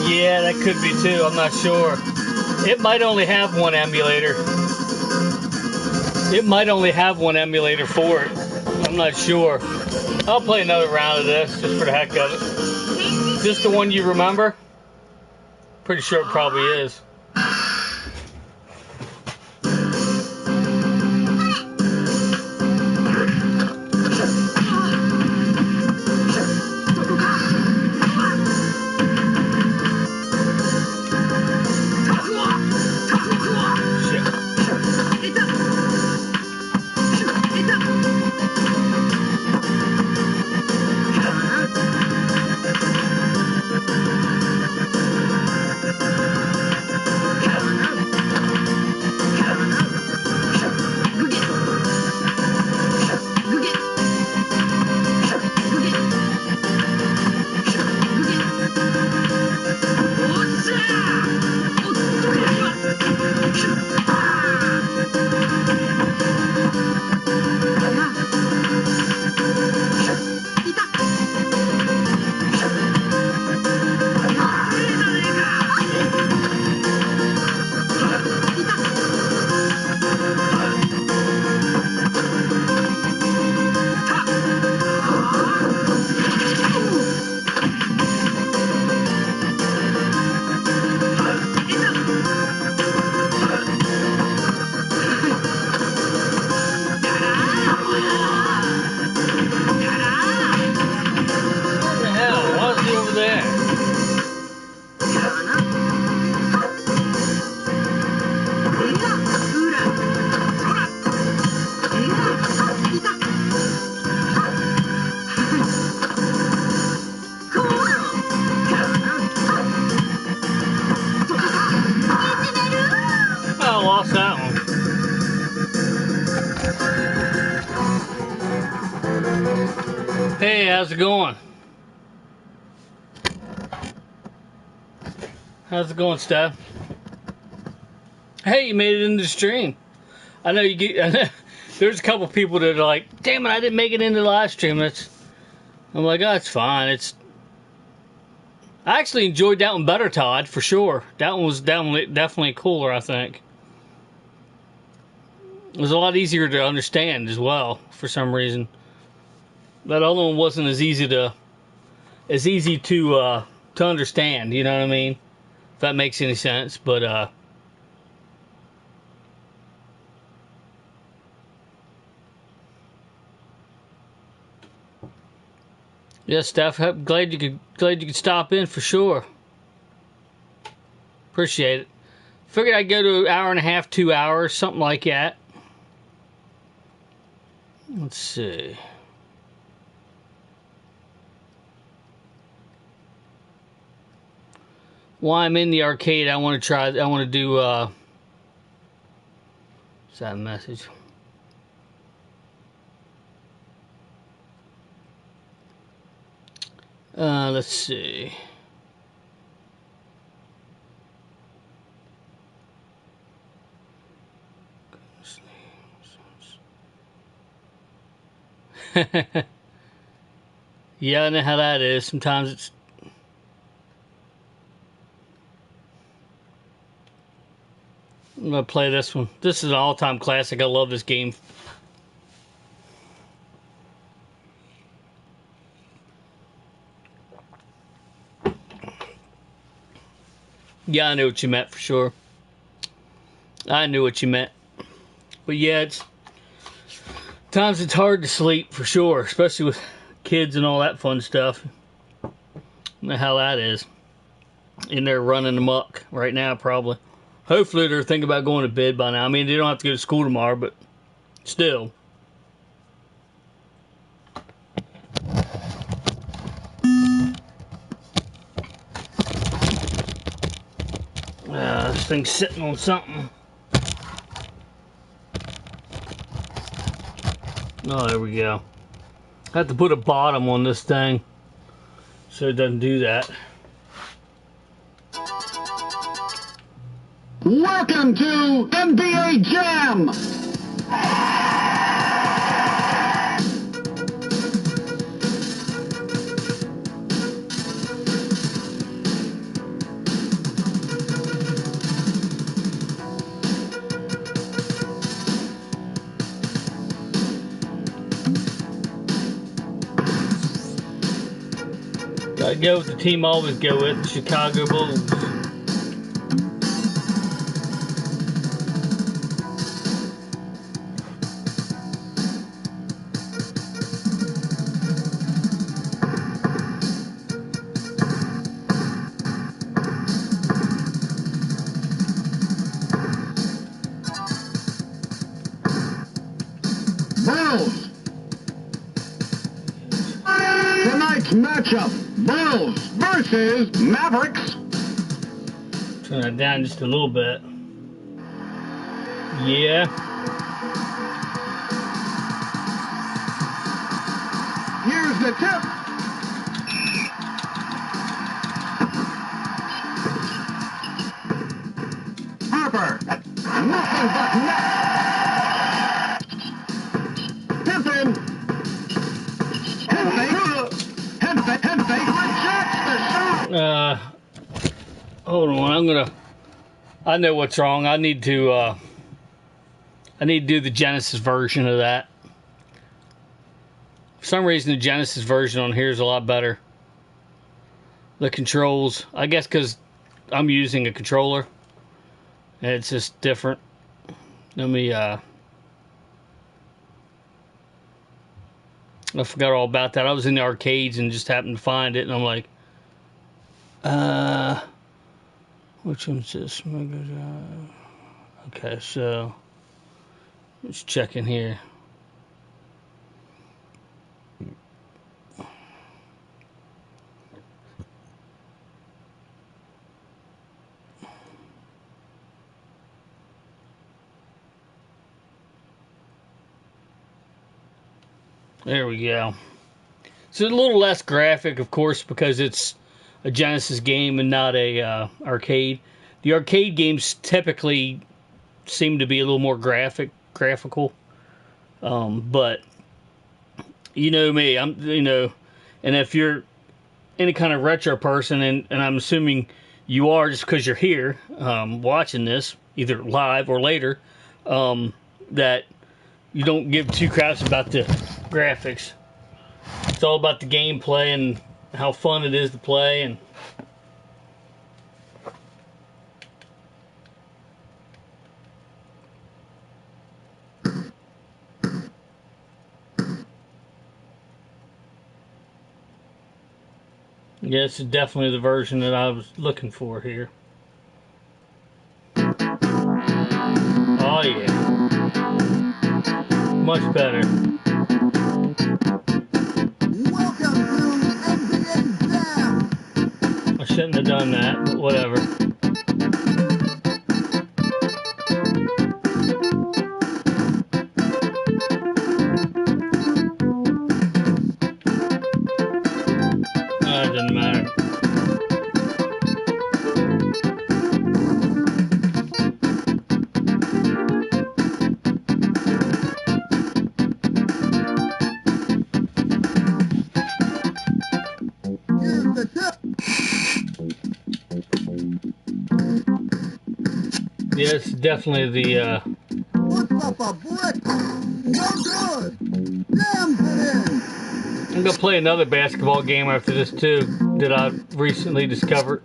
Yeah, that could be too. I'm not sure. It might only have one emulator. It might only have one emulator for it. I'm not sure. I'll play another round of this just for the heck of it. Is this the one you remember? Pretty sure it probably is. how's it going? How's it going, Steph? Hey, you made it into the stream. I know you get. There's a couple people that are like, "Damn it, I didn't make it into the live stream." I'm like, "Oh, it's fine." I actually enjoyed that one better, Todd, for sure. That one was definitely cooler, I think. It was a lot easier to understand as well, for some reason. That other one wasn't as easy to understand. You know what I mean? If that makes any sense, but yeah, Steph. Glad you could stop in for sure. Appreciate it. Figured I'd go to an hour and a half, 2 hours, something like that. Let's see. While I'm in the arcade, I want to do, what's that message? Let's see. Yeah, I know how that is. Sometimes it's... I'm going to play this one. This is an all-time classic. I love this game. Yeah, I knew what you meant for sure. I knew what you meant. But yeah, times it's hard to sleep for sure, especially with kids and all that fun stuff. I know how that is. In there running amok right now, probably. Hopefully they're thinking about going to bed by now. I mean, they don't have to go to school tomorrow, but still. This thing's sitting on something. Oh, there we go. I have to put a bottom on this thing so it doesn't do that. Welcome to NBA Jam! Gotta go with the team I always go with, the Chicago Bulls. Bulls! Tonight's matchup, Bulls versus Mavericks. Turn that down just a little bit. Yeah. Here's the tip. Harper. Nothing but net. Pippen. Head fake rejects the shot. Hold on. I know what's wrong. I need to do the Genesis version of that. For some reason, the Genesis version on here is a lot better. The controls, I guess because I'm using a controller. It's just different. Let me, I forgot all about that. I was in the arcades and just happened to find it, and I'm like, which one's this? Okay, so let's check in here. There we go. It's a little less graphic, of course, because it's a Genesis game and not a arcade. The arcade games typically seem to be a little more graphical. But you know me, and if you're any kind of retro person, and I'm assuming you are just because you're here watching this, either live or later, that you don't give two craps about the graphics. It's all about the gameplay and how fun it is to play. And yeah, this is definitely the version that I was looking for here. Oh yeah, much better. Welcome to NBA Jam. I shouldn't have done that, but whatever. It doesn't matter. Here's the tip. Yeah, it's definitely the Puts up a brick. No good. Jams it in. I'm gonna play another basketball game after this too that I recently discovered.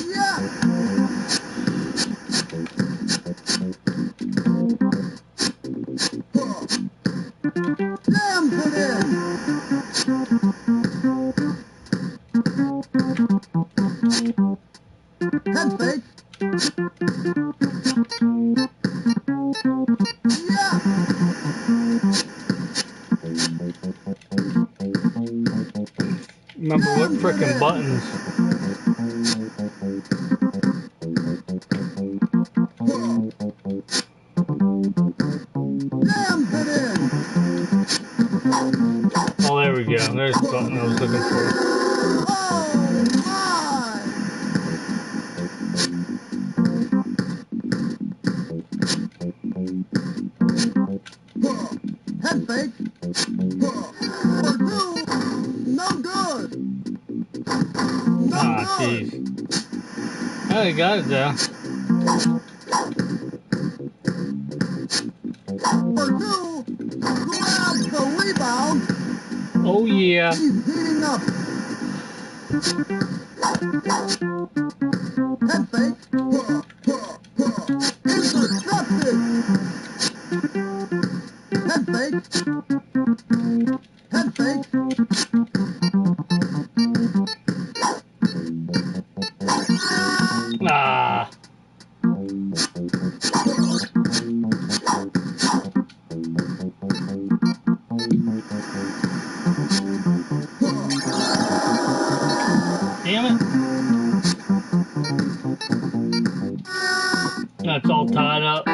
Yeah. Jams it in. Head fake. Yeah. Remember what frickin' buttons? Jams it in. Oh, there we go. There's the button I was looking for. Oh my. Head fake. For two. No good. No Ah, good. jeez. Oh, you got it though. For two. Grabs the rebound. Oh yeah. He's heating up. Head fake. Intercepted. Head fake. Head fake. Ah. Damn it. That's all tied up.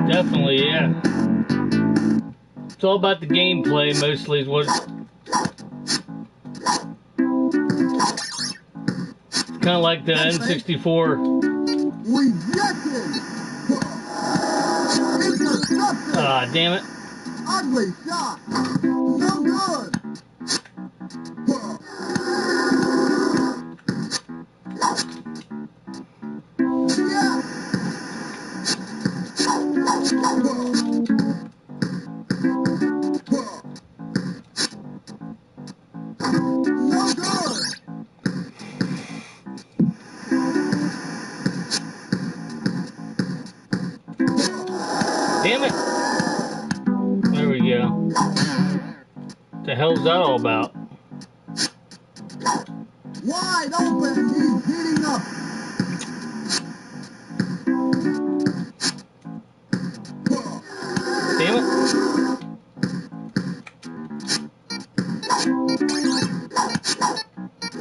Definitely, yeah. It's all about the gameplay, mostly, is what. Kind of like the N64. Rejected. Intercepted. Ah, damn it. Ugly shot. No good. Yeah. No good. Damn it. There we go. What the hell's that all about? Wide open. He's heating up. Damn it.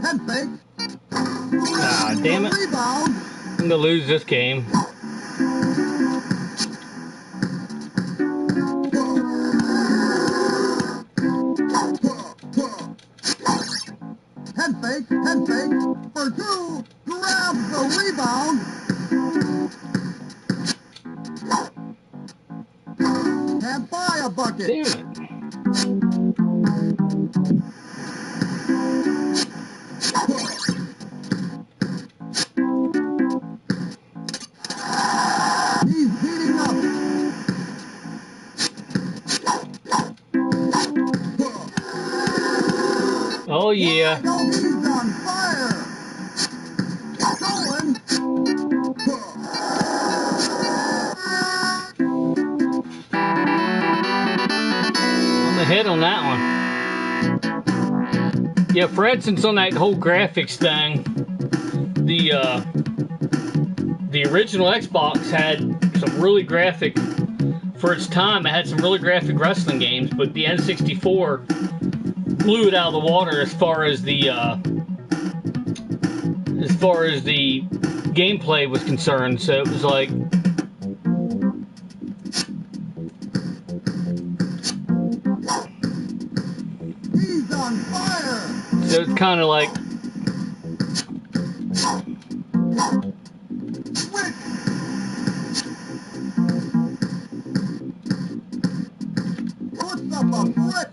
Head fake. Ah, damn it. Rebound. I'm gonna lose this game. Head fake for two. Grabs the rebound. Can't buy a bucket. Damn it. He's heating up. Oh yeah. No, he's on fire. Stolen. I'm a hit on that one. Yeah, for instance, on that whole graphics thing, the original Xbox had some really graphic, for its time, it had some really graphic wrestling games, but the N64 blew it out of the water as far as the gameplay was concerned. So it was like, He's on fire. so it's kind of like, Switch. Puts up a brick.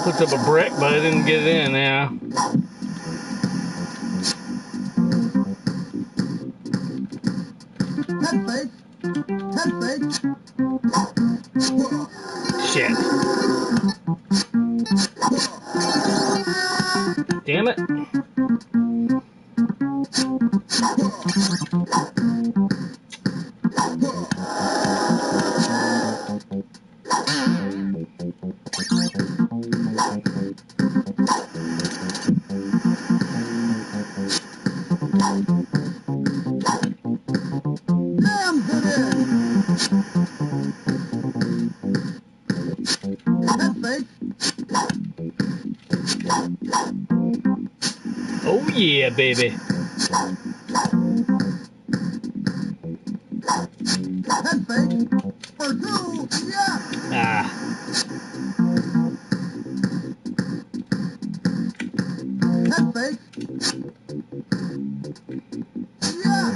puts up a brick, but I didn't get it in. Yeah. Head fake. Head fake. Shit. Damn it. Jams it in. Head fake. Oh yeah, baby. Head fake for two. Yeah. Ah. Head fake. Yeah.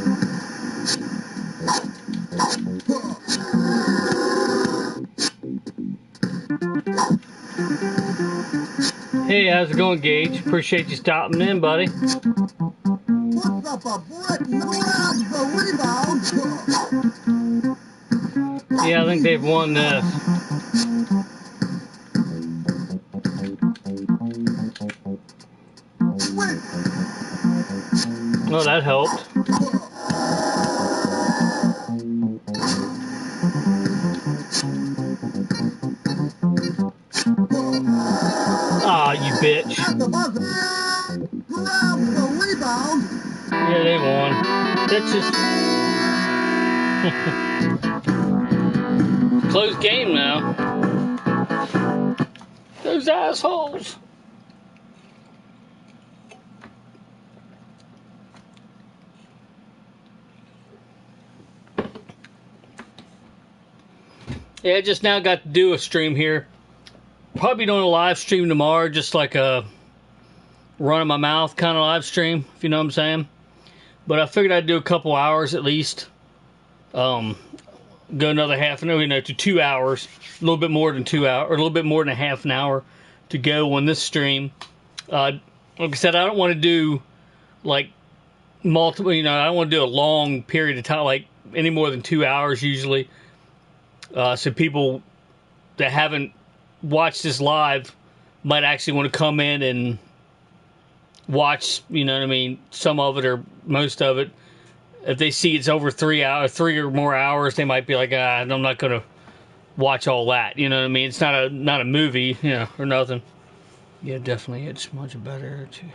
Hey, how's it going, Gage? Appreciate you stopping in, buddy. Puts up a brick. Grabs the rebound. Yeah, I think they've won this. Switch. Oh, that helped. Ah, you bitch. At the buzzer. Grabs the rebound. Yeah, they won. Bitches. Close game now. Those assholes. Yeah, I just now got to do a stream here. Probably doing a live stream tomorrow, just like a run of my mouth kind of live stream, if you know what I'm saying. But I figured I'd do a couple hours at least. Go another half an hour, to 2 hours. A little bit more than 2 hours, or a little bit more than a half an hour to go on this stream. Like I said, I don't want to do like multiple, I don't want to do a long period of time, like any more than 2 hours usually. So people that haven't watched this live might actually want to come in and watch, some of it or most of it. If they see it's over 3 hours, 3 or more hours, they might be like, I'm not going to watch all that. You know what I mean? It's not a movie, or nothing. Yeah, definitely. It's much better to have.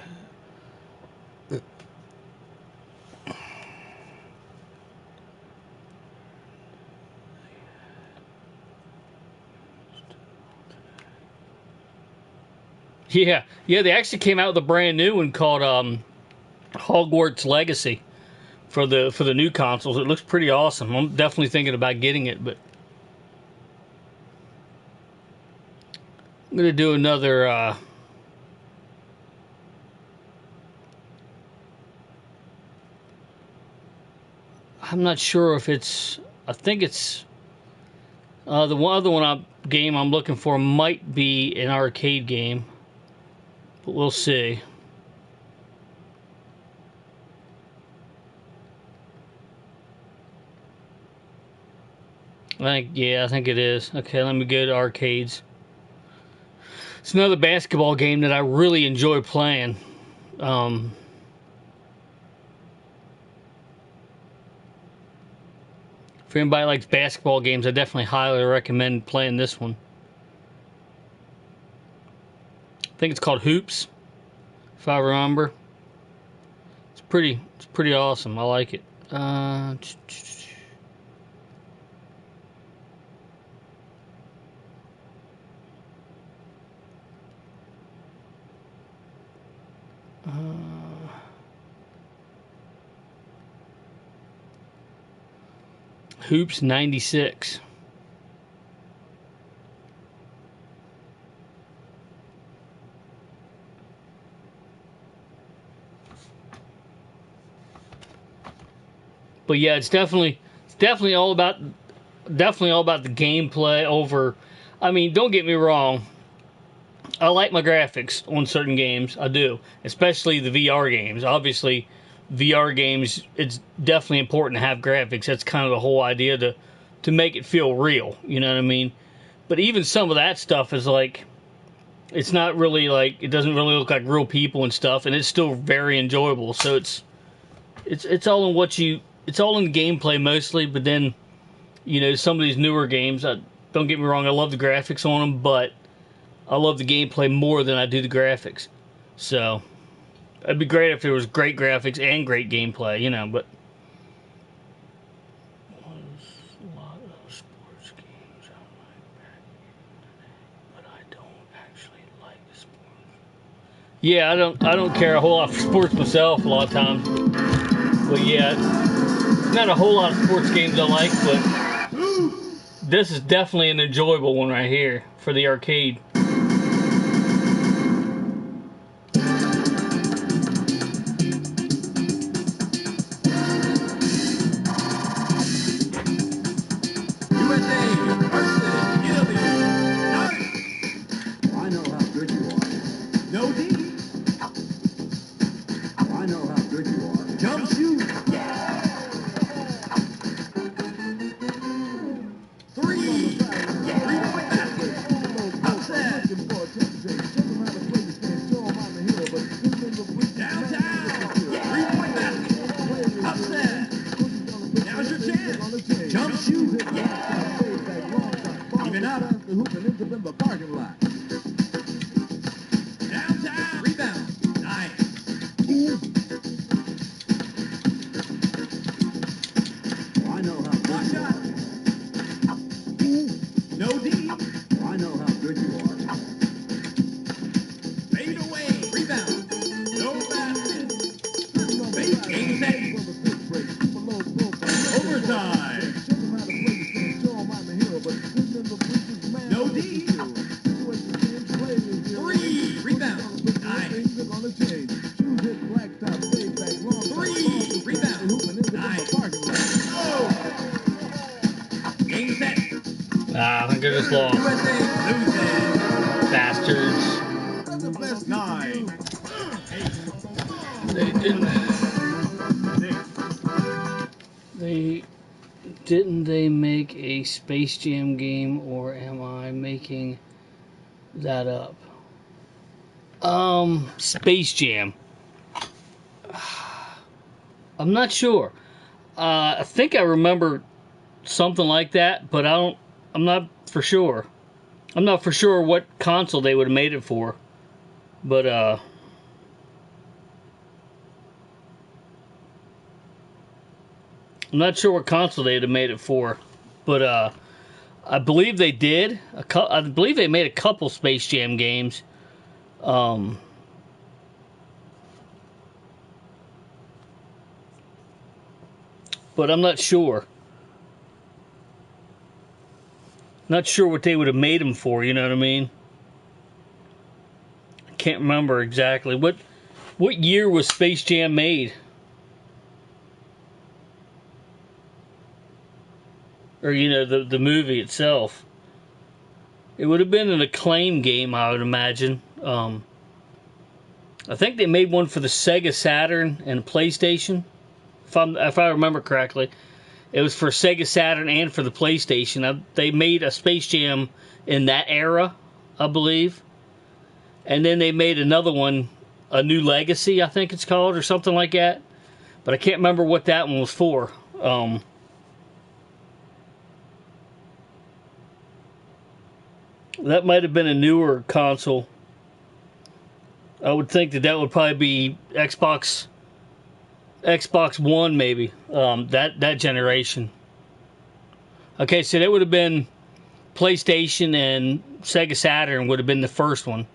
Yeah, yeah. They actually came out with a brand new one called Hogwarts Legacy for the new consoles. It looks pretty awesome. I'm definitely thinking about getting it, but I'm gonna do another. I'm not sure if it's. I think it's the one other one game I'm looking for might be an arcade game, but we'll see. I think it is. Okay, let me go to arcades. It's another basketball game that I really enjoy playing. If anybody likes basketball games, I definitely highly recommend playing this one. I think it's called Hoops, if I remember. It's pretty awesome. I like it. Hoops 96. But yeah, it's definitely all about the gameplay over. I mean, don't get me wrong. I like my graphics on certain games. I do, especially the VR games. Obviously, VR games, it's definitely important to have graphics. That's kind of the whole idea to make it feel real. You know what I mean? But even some of that stuff is like, it's not really like, it doesn't really look like real people and stuff, and it's still very enjoyable. So it's all in it's all in gameplay mostly. But then, you know, some of these newer games, don't get me wrong, I love the graphics on them, but I love the gameplay more than I do the graphics. So it'd be great if there was great graphics and great gameplay, you know, but a lot of sports games I like back in the day, but I don't actually like sports. Yeah, I don't care a whole lot for sports myself a lot of times. But yeah, not a whole lot of sports games I like, but this is definitely an enjoyable one right here for the arcade. I think they're just lost. Bastards. Didn't they make a Space Jam game, or am I making that up? Space Jam. I'm not sure. I think I remember something like that, but I'm not for sure. I'm not for sure what console they would have made it for. But I'm not sure what console they'd have made it for. But I believe they did. I believe they made a couple Space Jam games. Um, but I'm not sure. Not sure what they would have made them for. You know what I mean? I can't remember exactly what year was Space Jam made. Or, you know, the movie itself. It would have been an Acclaim game, I would imagine. I think they made one for the Sega Saturn and PlayStation, if I remember correctly. It was for Sega Saturn and for the PlayStation. They made a Space Jam in that era, I believe. And then they made another one, A New Legacy, I think it's called, or something like that. But I can't remember what that one was for. That might have been a newer console. I would think that would probably be Xbox One, maybe. That generation. Okay, so that would have been PlayStation and Sega Saturn would have been the first one.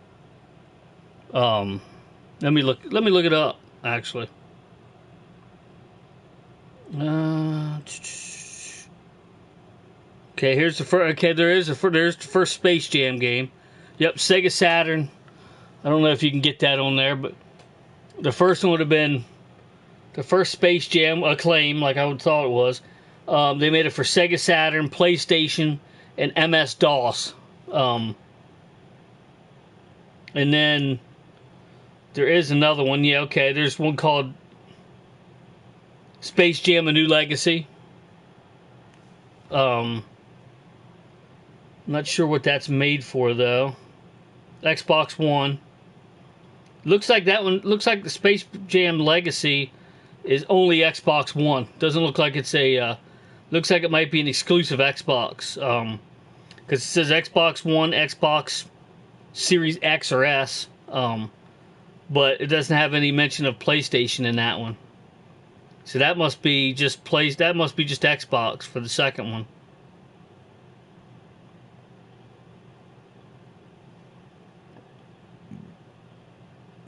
Let me look it up, actually. Okay, here's the first. Okay, there's the first Space Jam game. Yep, Sega Saturn. I don't know if you can get that on there, but the first one would have been the first Space Jam Acclaim, like I would thought it was. They made it for Sega Saturn, PlayStation, and MS-DOS. And then there is another one. Yeah, okay. There's one called Space Jam: A New Legacy. I'm not sure what that's made for, though. Xbox One. Looks like that one. Looks like the Space Jam Legacy is only Xbox One. Doesn't look like it's a. Looks like it might be an exclusive Xbox. Because it says Xbox One, Xbox Series X or S. But it doesn't have any mention of PlayStation in that one. So that must be just That must be just Xbox for the second one.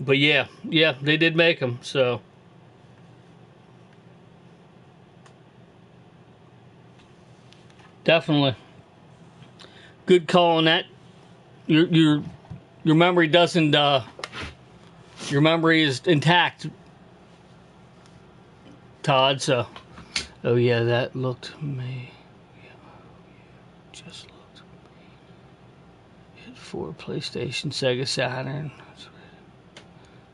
But yeah, they did make them, so. Definitely. Good call on that. Your memory doesn't, your memory is intact, Todd, so. Oh yeah, that looked me. Just looked. For PlayStation, Sega Saturn.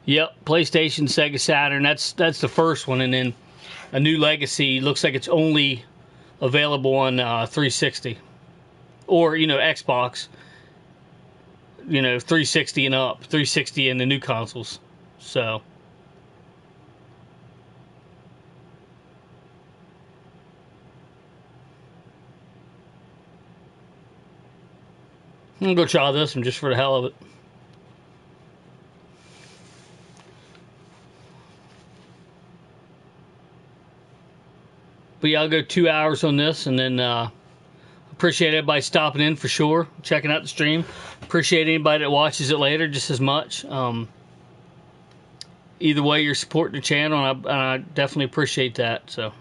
Yep, PlayStation, Sega Saturn. That's the first one, and then A New Legacy looks like it's only available on 360 or Xbox. 360 and up, 360 and the new consoles. So. I'm gonna go try this one just for the hell of it. But yeah, I'll go 2 hours on this, and then appreciate everybody stopping in for sure, checking out the stream. Appreciate anybody that watches it later just as much. Either way, you're supporting the channel, and I definitely appreciate that. So.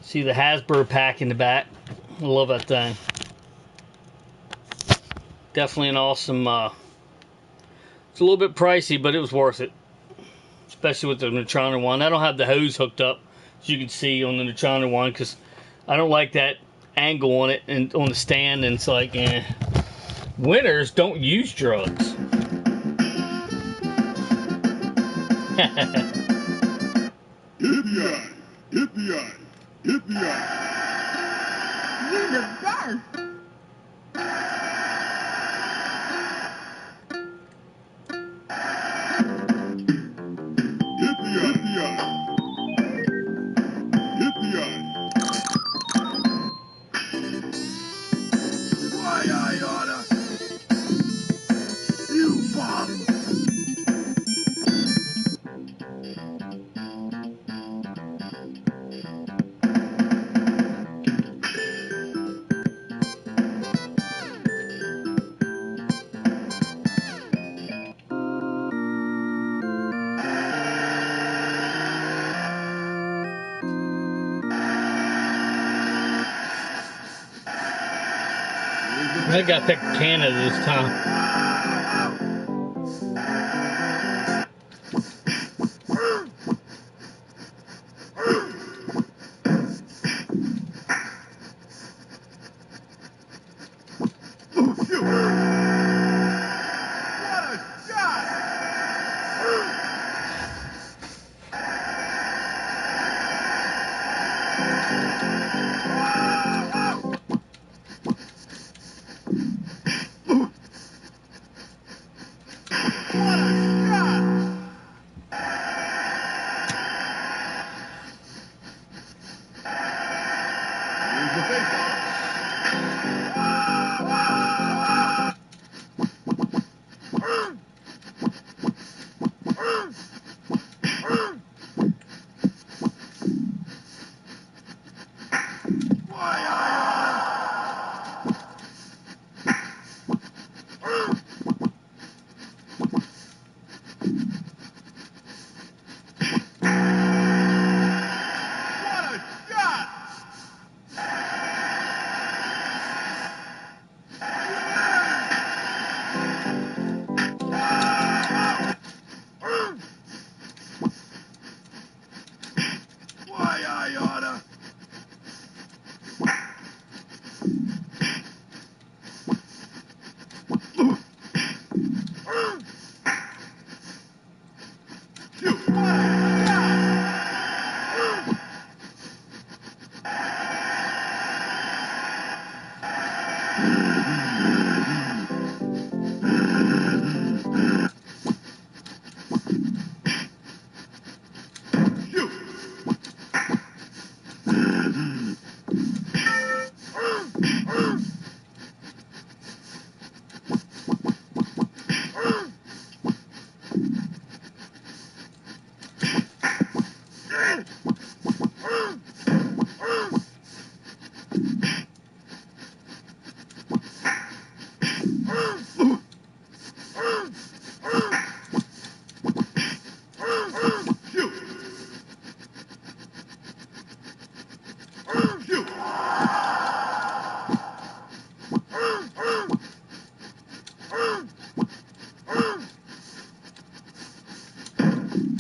See the Hasbro pack in the back. I love that thing. Definitely an awesome. It's a little bit pricey, but it was worth it. Especially with the Neutrona one. I don't have the hose hooked up, as you can see on the Neutrona one, because I don't like that angle on it and on the stand, and it's like, winners don't use drugs. Hit the eye. You're the best. Hit the eye. Hit the eye. Why I oughta. I got to pick Canada this time.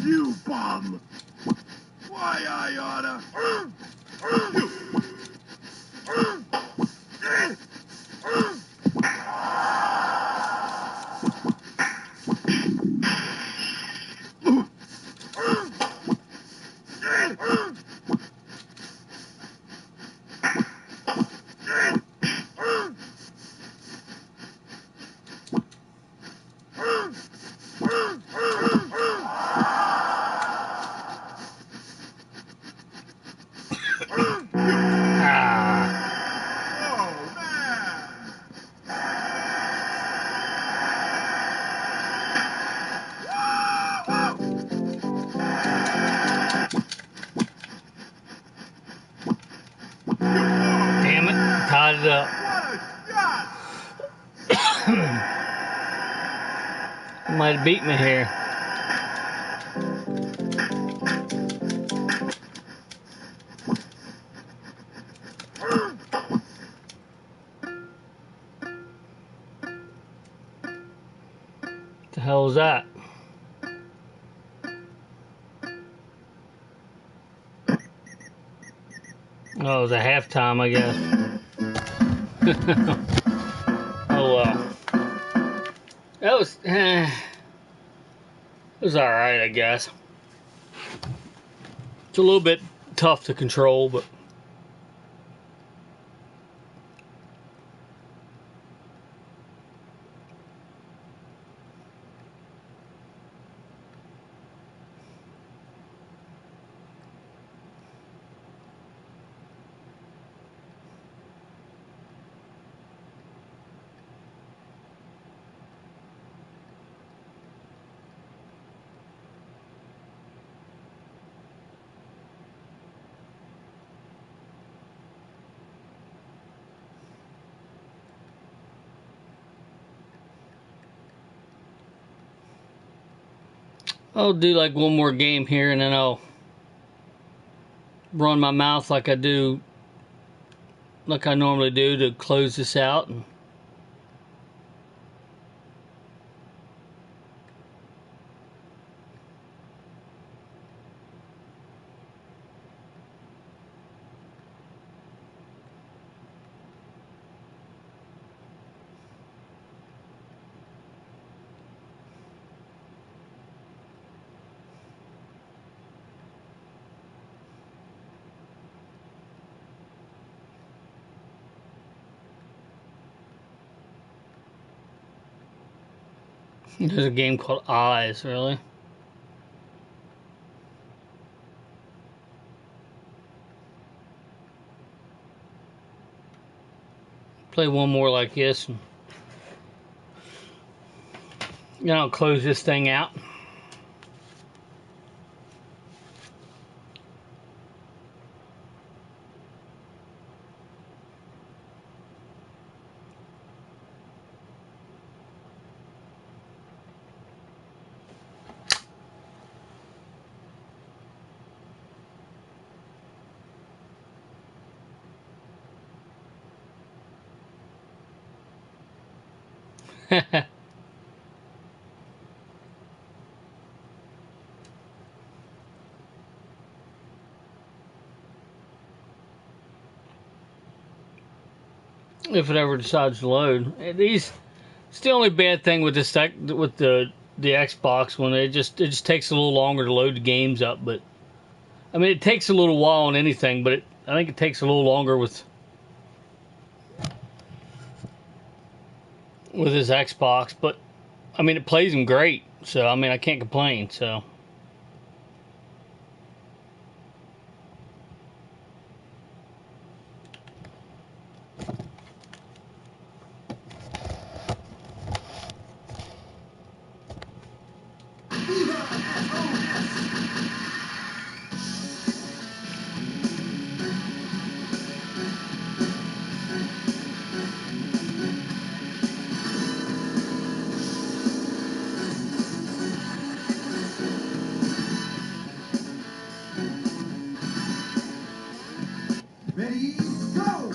You bum! Why I oughta... Damn it, tied it up. Might have beat me here. What the hell is that? Oh, it was a halftime, I guess. Oh well. That was, it was alright, I guess. It's a little bit tough to control, but I'll do like one more game here and then I'll run my mouth like I normally do to close this out. And There's a game called Eyes, really. Play one more like this, and then I'll close this thing out. If it ever decides to load. It's the only bad thing with this with the Xbox one. It just takes a little longer to load the games up. But I mean, it takes a little while on anything, but I think it takes a little longer with his Xbox. But I mean, it plays them great. So I mean, I can't complain. So. Ready, go!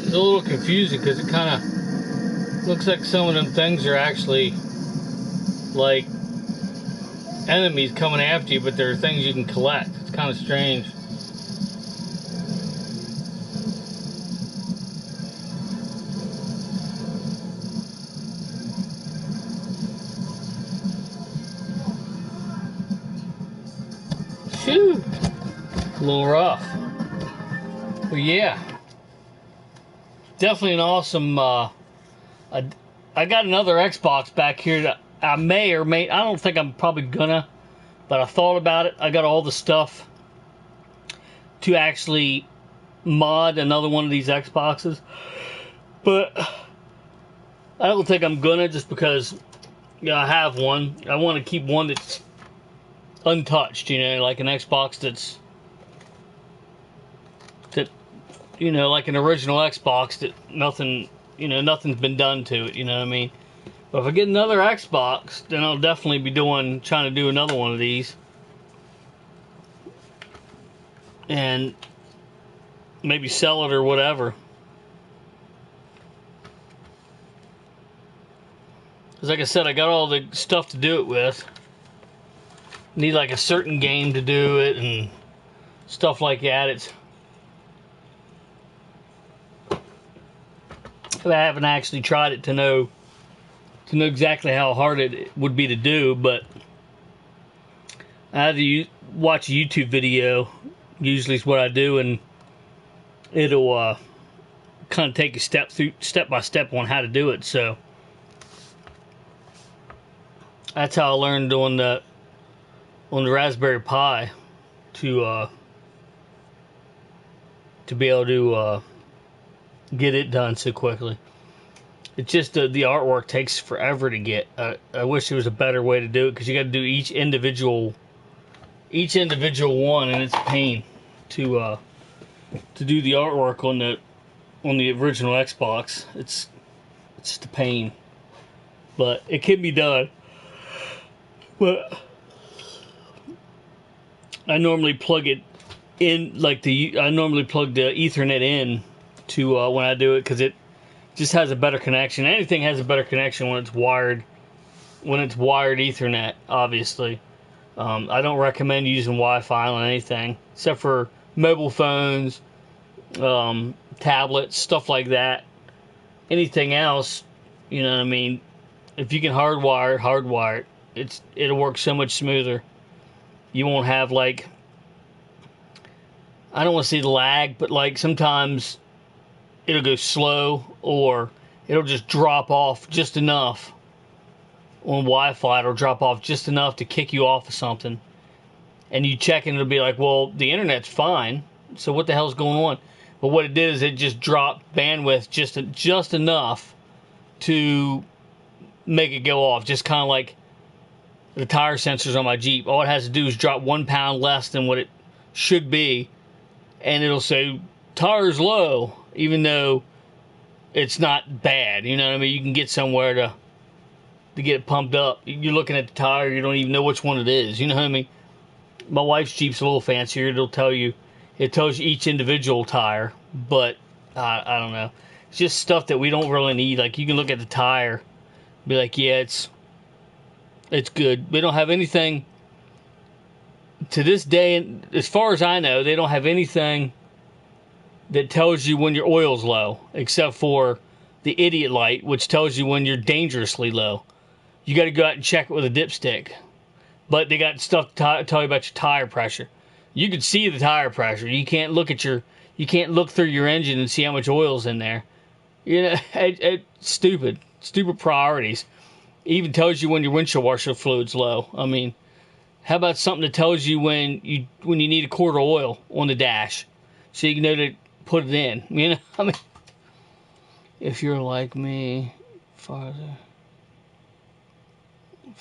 It's a little confusing because it kind of looks like some of them things are actually like enemies coming after you, but they're things you can collect. It's kind of strange. Phew. A little rough. But yeah. Definitely an awesome, I got another Xbox back here that I may or may, I don't think I'm probably gonna, but I thought about it. I got all the stuff to actually mod another one of these Xboxes, but I don't think I'm gonna, just because, I have one. I want to keep one that's untouched, like an Xbox that, like an original Xbox that nothing's been done to it, you know what I mean? But if I get another Xbox, then I'll definitely be trying to do another one of these. And maybe sell it or whatever. Because like I said, I got all the stuff to do it with. Need like a certain game to do it and stuff like that. I haven't actually tried it to know exactly how hard it would be to do, but I had to watch a YouTube video. Usually is what I do, and it'll kind of take you step by step on how to do it. So that's how I learned on the Raspberry Pi to be able to get it done so quickly. It's just the artwork takes forever to get. I wish there was a better way to do it, because you got to do each individual one, and it's a pain to do the artwork on on the original Xbox. It's just a pain, but it can be done. But I normally plug it in, I normally plug the Ethernet in to when I do it, because it just has a better connection. Anything has a better connection when it's wired. When it's wired Ethernet, obviously. I don't recommend using Wi-Fi on anything except for mobile phones, tablets, stuff like that. Anything else, you know what I mean? If you can hardwire it, it'll work so much smoother. You won't have, like, I don't want to say lag, but like sometimes it'll go slow, or it'll just drop off just enough. On Wi-Fi, it'll drop off just enough to kick you off of something. And you check and it'll be like, well, the internet's fine, so what the hell's going on? But what it did is it just dropped bandwidth just enough to make it go off. Just kind of like the tire sensors on my Jeep. All it has to do is drop 1 pound less than what it should be, and it'll say tire's low, even though it's not bad. You know what I mean? You can get somewhere to get it pumped up. You're looking at the tire, you don't even know which one it is. You know what I mean? My wife's Jeep's a little fancier. It tells you each individual tire, but I don't know. It's just stuff that we don't really need. Like, you can look at the tire, be like, yeah, it's good. We don't have anything to this day, as far as I know, they don't have anything that tells you when your oil's low, except for the idiot light, which tells you when you're dangerously low. You got to go out and check it with a dipstick. But they got stuff to tell you about your tire pressure. You can see the tire pressure. You can't look through your engine and see how much oil's in there. You know, stupid priorities. It even tells you when your windshield washer fluid's low. I mean, how about something that tells you when you need a quart of oil on the dash, so you know to put it in? You know, I mean, if you're like me, farther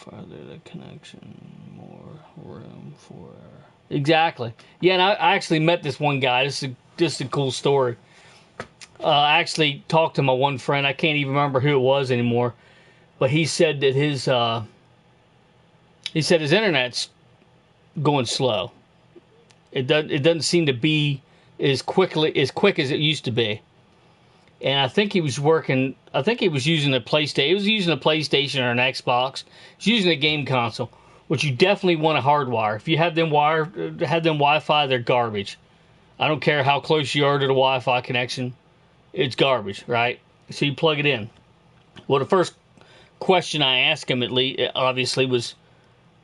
the connection, more room for error. Exactly. Yeah, and I actually met this one guy. This is a cool story. I actually talked to my one friend. I can't even remember who it was anymore, but he said that his internet's going slow. It doesn't seem to be as quick as it used to be. And I think he was using a PlayStation. He was using a PlayStation or an Xbox. He's using a game console, which you definitely want to hardwire. If you have them Wi-Fi, they're garbage. I don't care how close you are to the Wi-Fi connection. It's garbage, right? So you plug it in. Well, the first question I asked him, obviously, was,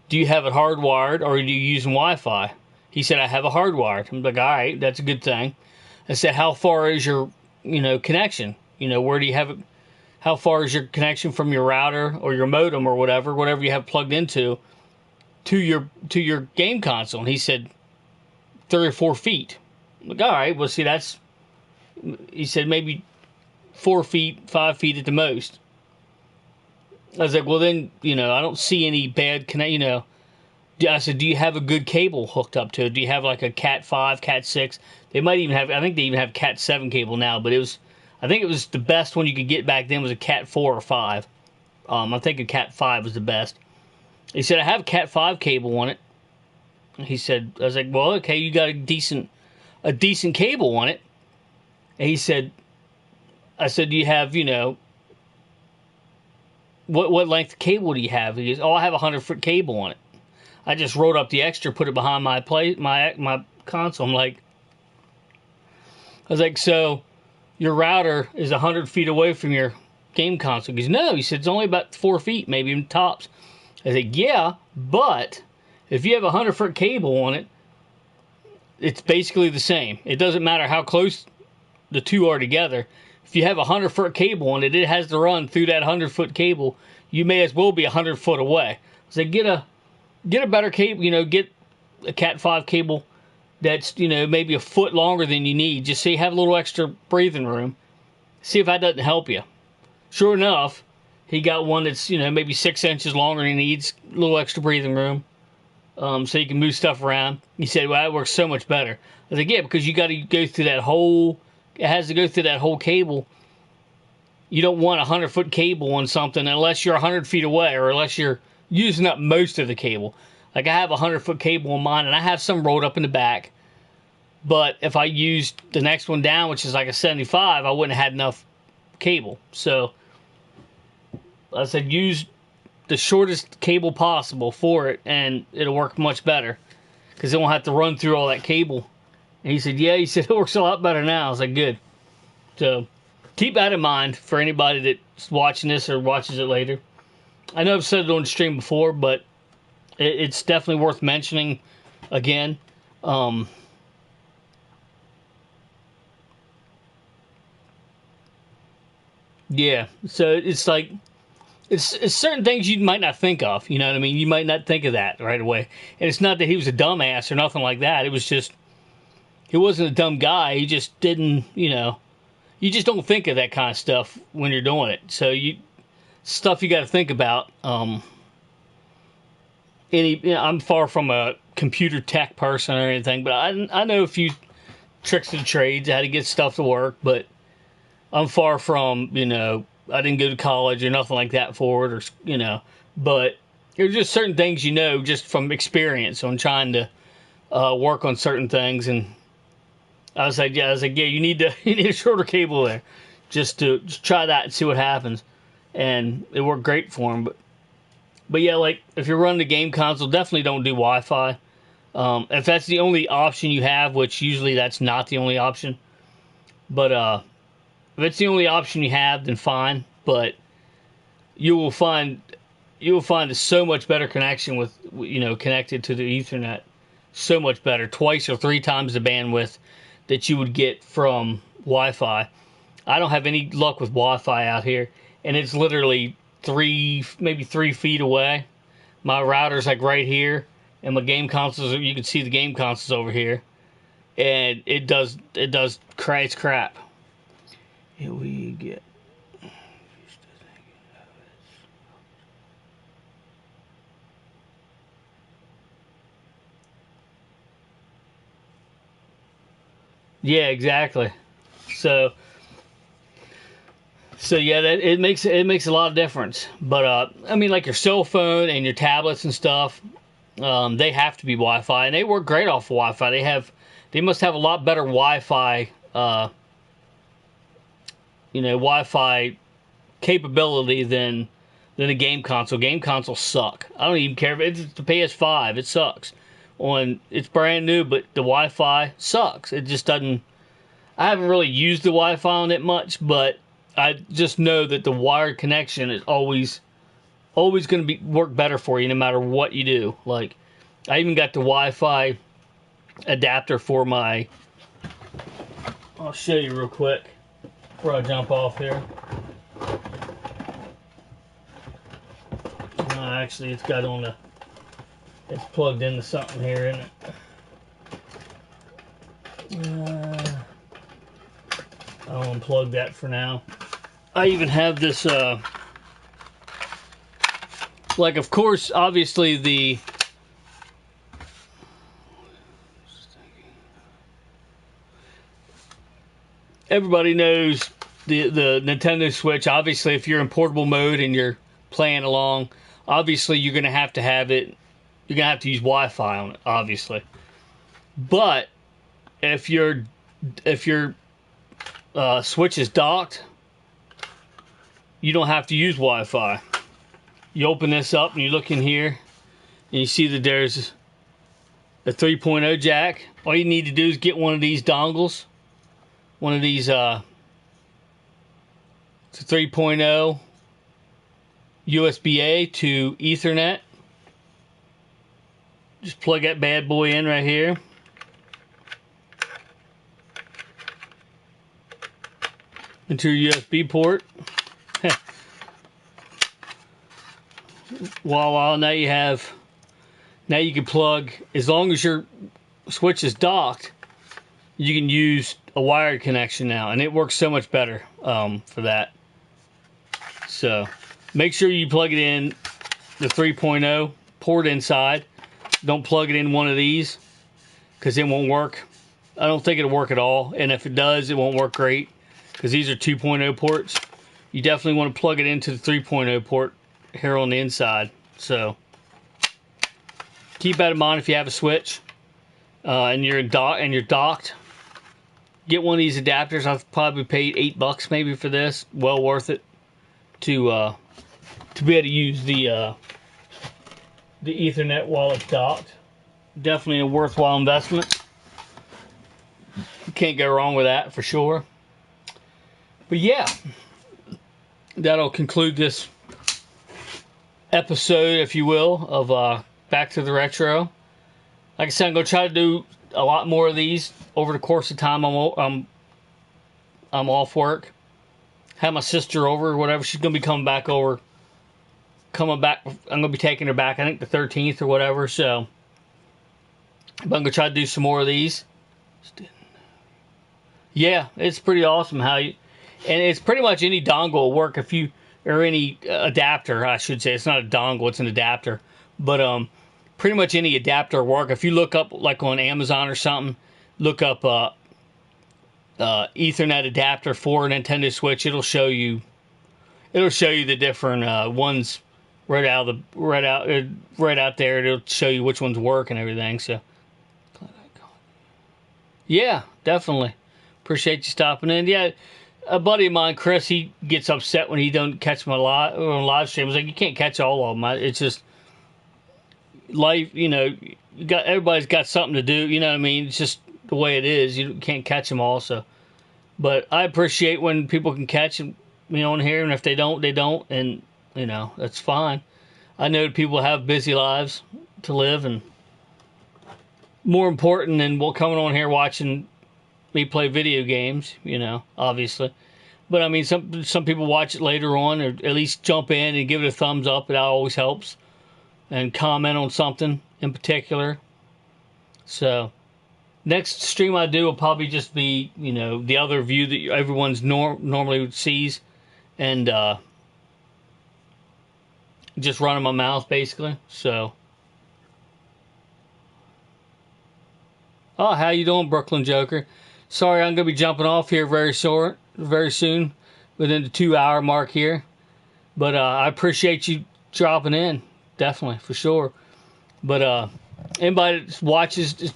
do you have it hardwired, or are you using Wi-Fi? He said, I have it hardwired. I'm like, all right, that's a good thing. I said, how far is your connection? Where do you have it? How far is your connection from your router or your modem or whatever you have plugged into to your game console? And he said 3 or 4 feet. I'm like, all right, well, see, he said maybe 4 feet, 5 feet at the most. I was like, well, then, I don't see any bad connect. I said, do you have a good cable hooked up to it? Do you have like a Cat 5, Cat 6? They might even have, I think they even have Cat 7 cable now, but I think it was the best one you could get back then was a Cat 4 or 5. I'm thinking Cat 5 was the best. He said, I have a Cat 5 cable on it. He said, I was like, well, okay, you got a decent cable on it. And he said, I said, do you have, what length of cable do you have? He goes, oh, I have a 100-foot cable on it. I just rolled up the extra, put it behind my console. I was like, so your router is 100 feet away from your game console? He goes, no. He said, it's only about 4 feet, maybe even tops. I said, yeah, but if you have a 100-foot cable on it, it's basically the same. It doesn't matter how close the two are together. If you have a 100-foot cable on it, it has to run through that 100-foot cable. You may as well be 100 foot away. So get a better cable, get a Cat 5 cable that's, maybe a foot longer than you need, just so you have a little extra breathing room. See if that doesn't help you. Sure enough, he got one that's, maybe 6 inches longer and he needs a little extra breathing room, so you can move stuff around. He said, well, that works so much better. I was like, yeah, because you got to go through that whole it has to go through that whole cable. You don't want a 100-foot cable on something unless you're 100 feet away or unless you're using up most of the cable. Like I have a 100-foot cable on mine, and I have some rolled up in the back. But if I used the next one down, which is like a 75, I wouldn't have had enough cable. So I said use the shortest cable possible for it, and it'll work much better because it won't have to run through all that cable. And he said, yeah, he said it works a lot better now. I was like, good. So keep that in mind for anybody that's watching this or watches it later. I know I've said it on the stream before, but it's definitely worth mentioning again. Yeah, so it's like it's certain things you might not think of. You know what I mean? You might not think of that right away. And it's not that he was a dumbass or nothing like that. It was just he wasn't a dumb guy. He just didn't, you just don't think of that kind of stuff when you're doing it. So stuff you got to think about. I'm far from a computer tech person or anything, but I know a few tricks of the trades, how to get stuff to work, but I'm far from, I didn't go to college or nothing like that for it, or, but there's just certain things, just from experience on trying to work on certain things. And I was like, yeah, you need a shorter cable there just try that and see what happens. And it worked great for him. But yeah, like if you're running a game console, definitely don't do Wi-Fi. If that's the only option you have, which usually that's not the only option, but if it's the only option you have, then fine. But you will find so much better connection with connected to the Ethernet, so much better, 2 or 3 times the bandwidth that you would get from Wi-Fi. I don't have any luck with Wi-Fi out here, and it's literally maybe 3 feet away. My router's like right here, and my game consoles. You can see the game consoles over here, and it does crap. Here we get. Yeah, exactly. So yeah, it makes a lot of difference. But I mean, like your cell phone and your tablets and stuff, they have to be Wi-Fi, and they work great off of Wi-Fi. They must have a lot better Wi-Fi. Wi-Fi capability than a game console. Game consoles suck. I don't even care if it's the PS5. It sucks. It's brand new, but the Wi-Fi sucks. It just doesn't. I haven't really used the Wi-Fi on it much, but I just know that the wired connection is always going to work better for you no matter what you do. Like I even got the Wi-Fi adapter for my. I'll show you real quick before I jump off here. Actually, it's plugged into something here, isn't it? I'll unplug that for now. I even have this, of course, obviously everybody knows the Nintendo Switch. Obviously, if you're in portable mode and you're playing along, obviously you're going to have it. You're going to have to use Wi-Fi on it, obviously. But if your Switch is docked, you don't have to use Wi-Fi. You open this up and you look in here, and you see that there's a 3.0 jack. All you need to do is get one of these dongles. One of these, it's a 3.0 USB-A to Ethernet. Just plug that bad boy in right here. Into your USB port. Voila, now you can plug, as long as your Switch is docked, you can use a wired connection now, and it works so much better for that. So make sure you plug it in the 3.0 port inside. Don't plug it in one of these because it won't work. I don't think it'll work at all. And if it does, it won't work great because these are 2.0 ports. You definitely want to plug it into the 3.0 port here on the inside. So keep that in mind if you have a switch and you're docked. Get one of these adapters. I've probably paid $8 maybe for this. Well worth it to be able to use the Ethernet while it's docked. Definitely a worthwhile investment. You can't go wrong with that for sure. But yeah, that'll conclude this episode, if you will, of Back to the Retro. Like I said, I'm gonna try to do a lot more of these over the course of time. I'm off work. Have my sister over or whatever. She's gonna be coming back over. I'm gonna be taking her back. I think the 13th or whatever. So, but I'm gonna try to do some more of these. Yeah, it's pretty awesome how you, and it's pretty much any dongle will work if you, or any adapter, I should say. It's not a dongle, it's an adapter. But pretty much any adapter will work. If you look up, like on Amazon or something, look up Ethernet adapter for a Nintendo Switch. It'll show you the different ones right out there. It'll show you which ones work and everything. So, yeah, definitely. Appreciate you stopping in. Yeah, a buddy of mine, Chris, he gets upset when he don't catch my live stream. He's like, you can't catch all of them. It's just life, you know. Everybody's got something to do. You know what I mean? It's just the way it is. You can't catch them all. So, but I appreciate when people can catch them, you know, on here. And if they don't, they don't. And you know, that's fine. I know people have busy lives to live, and more important than coming on here watching me play video games, you know, obviously. But I mean, some people watch it later on, or at least jump in and give it a thumbs up. It always helps. And comment on something in particular. So, next stream I do will probably just be, you know, the other view that everyone's normally sees. And just running my mouth, basically. So. Oh, how you doing, Brooklyn Joker? Sorry, I'm going to be jumping off here very soon, within the 2-hour mark here. But I appreciate you dropping in, definitely, for sure. But anybody that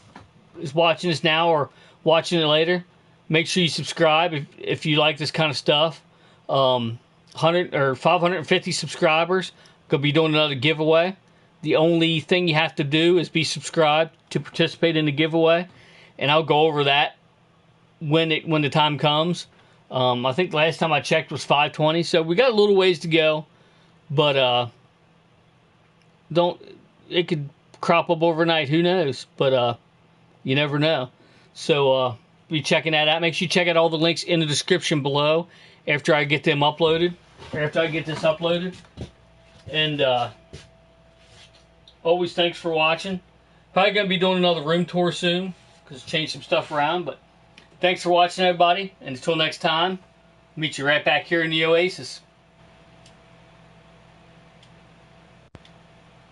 is watching this now or watching it later, make sure you subscribe if you like this kind of stuff. 100 or 550 subscribers, going to be doing another giveaway. The only thing you have to do is be subscribed to participate in the giveaway, and I'll go over that when the time comes. I think the last time I checked was 520, so we got a little ways to go, but it could crop up overnight. Who knows? But you never know. So be checking that out. Make sure you check out all the links in the description below after I get them uploaded, or after I get this uploaded. And always thanks for watching. Probably going to be doing another room tour soon, because change some stuff around. But thanks for watching, everybody. And until next time, meet you right back here in the Oasis.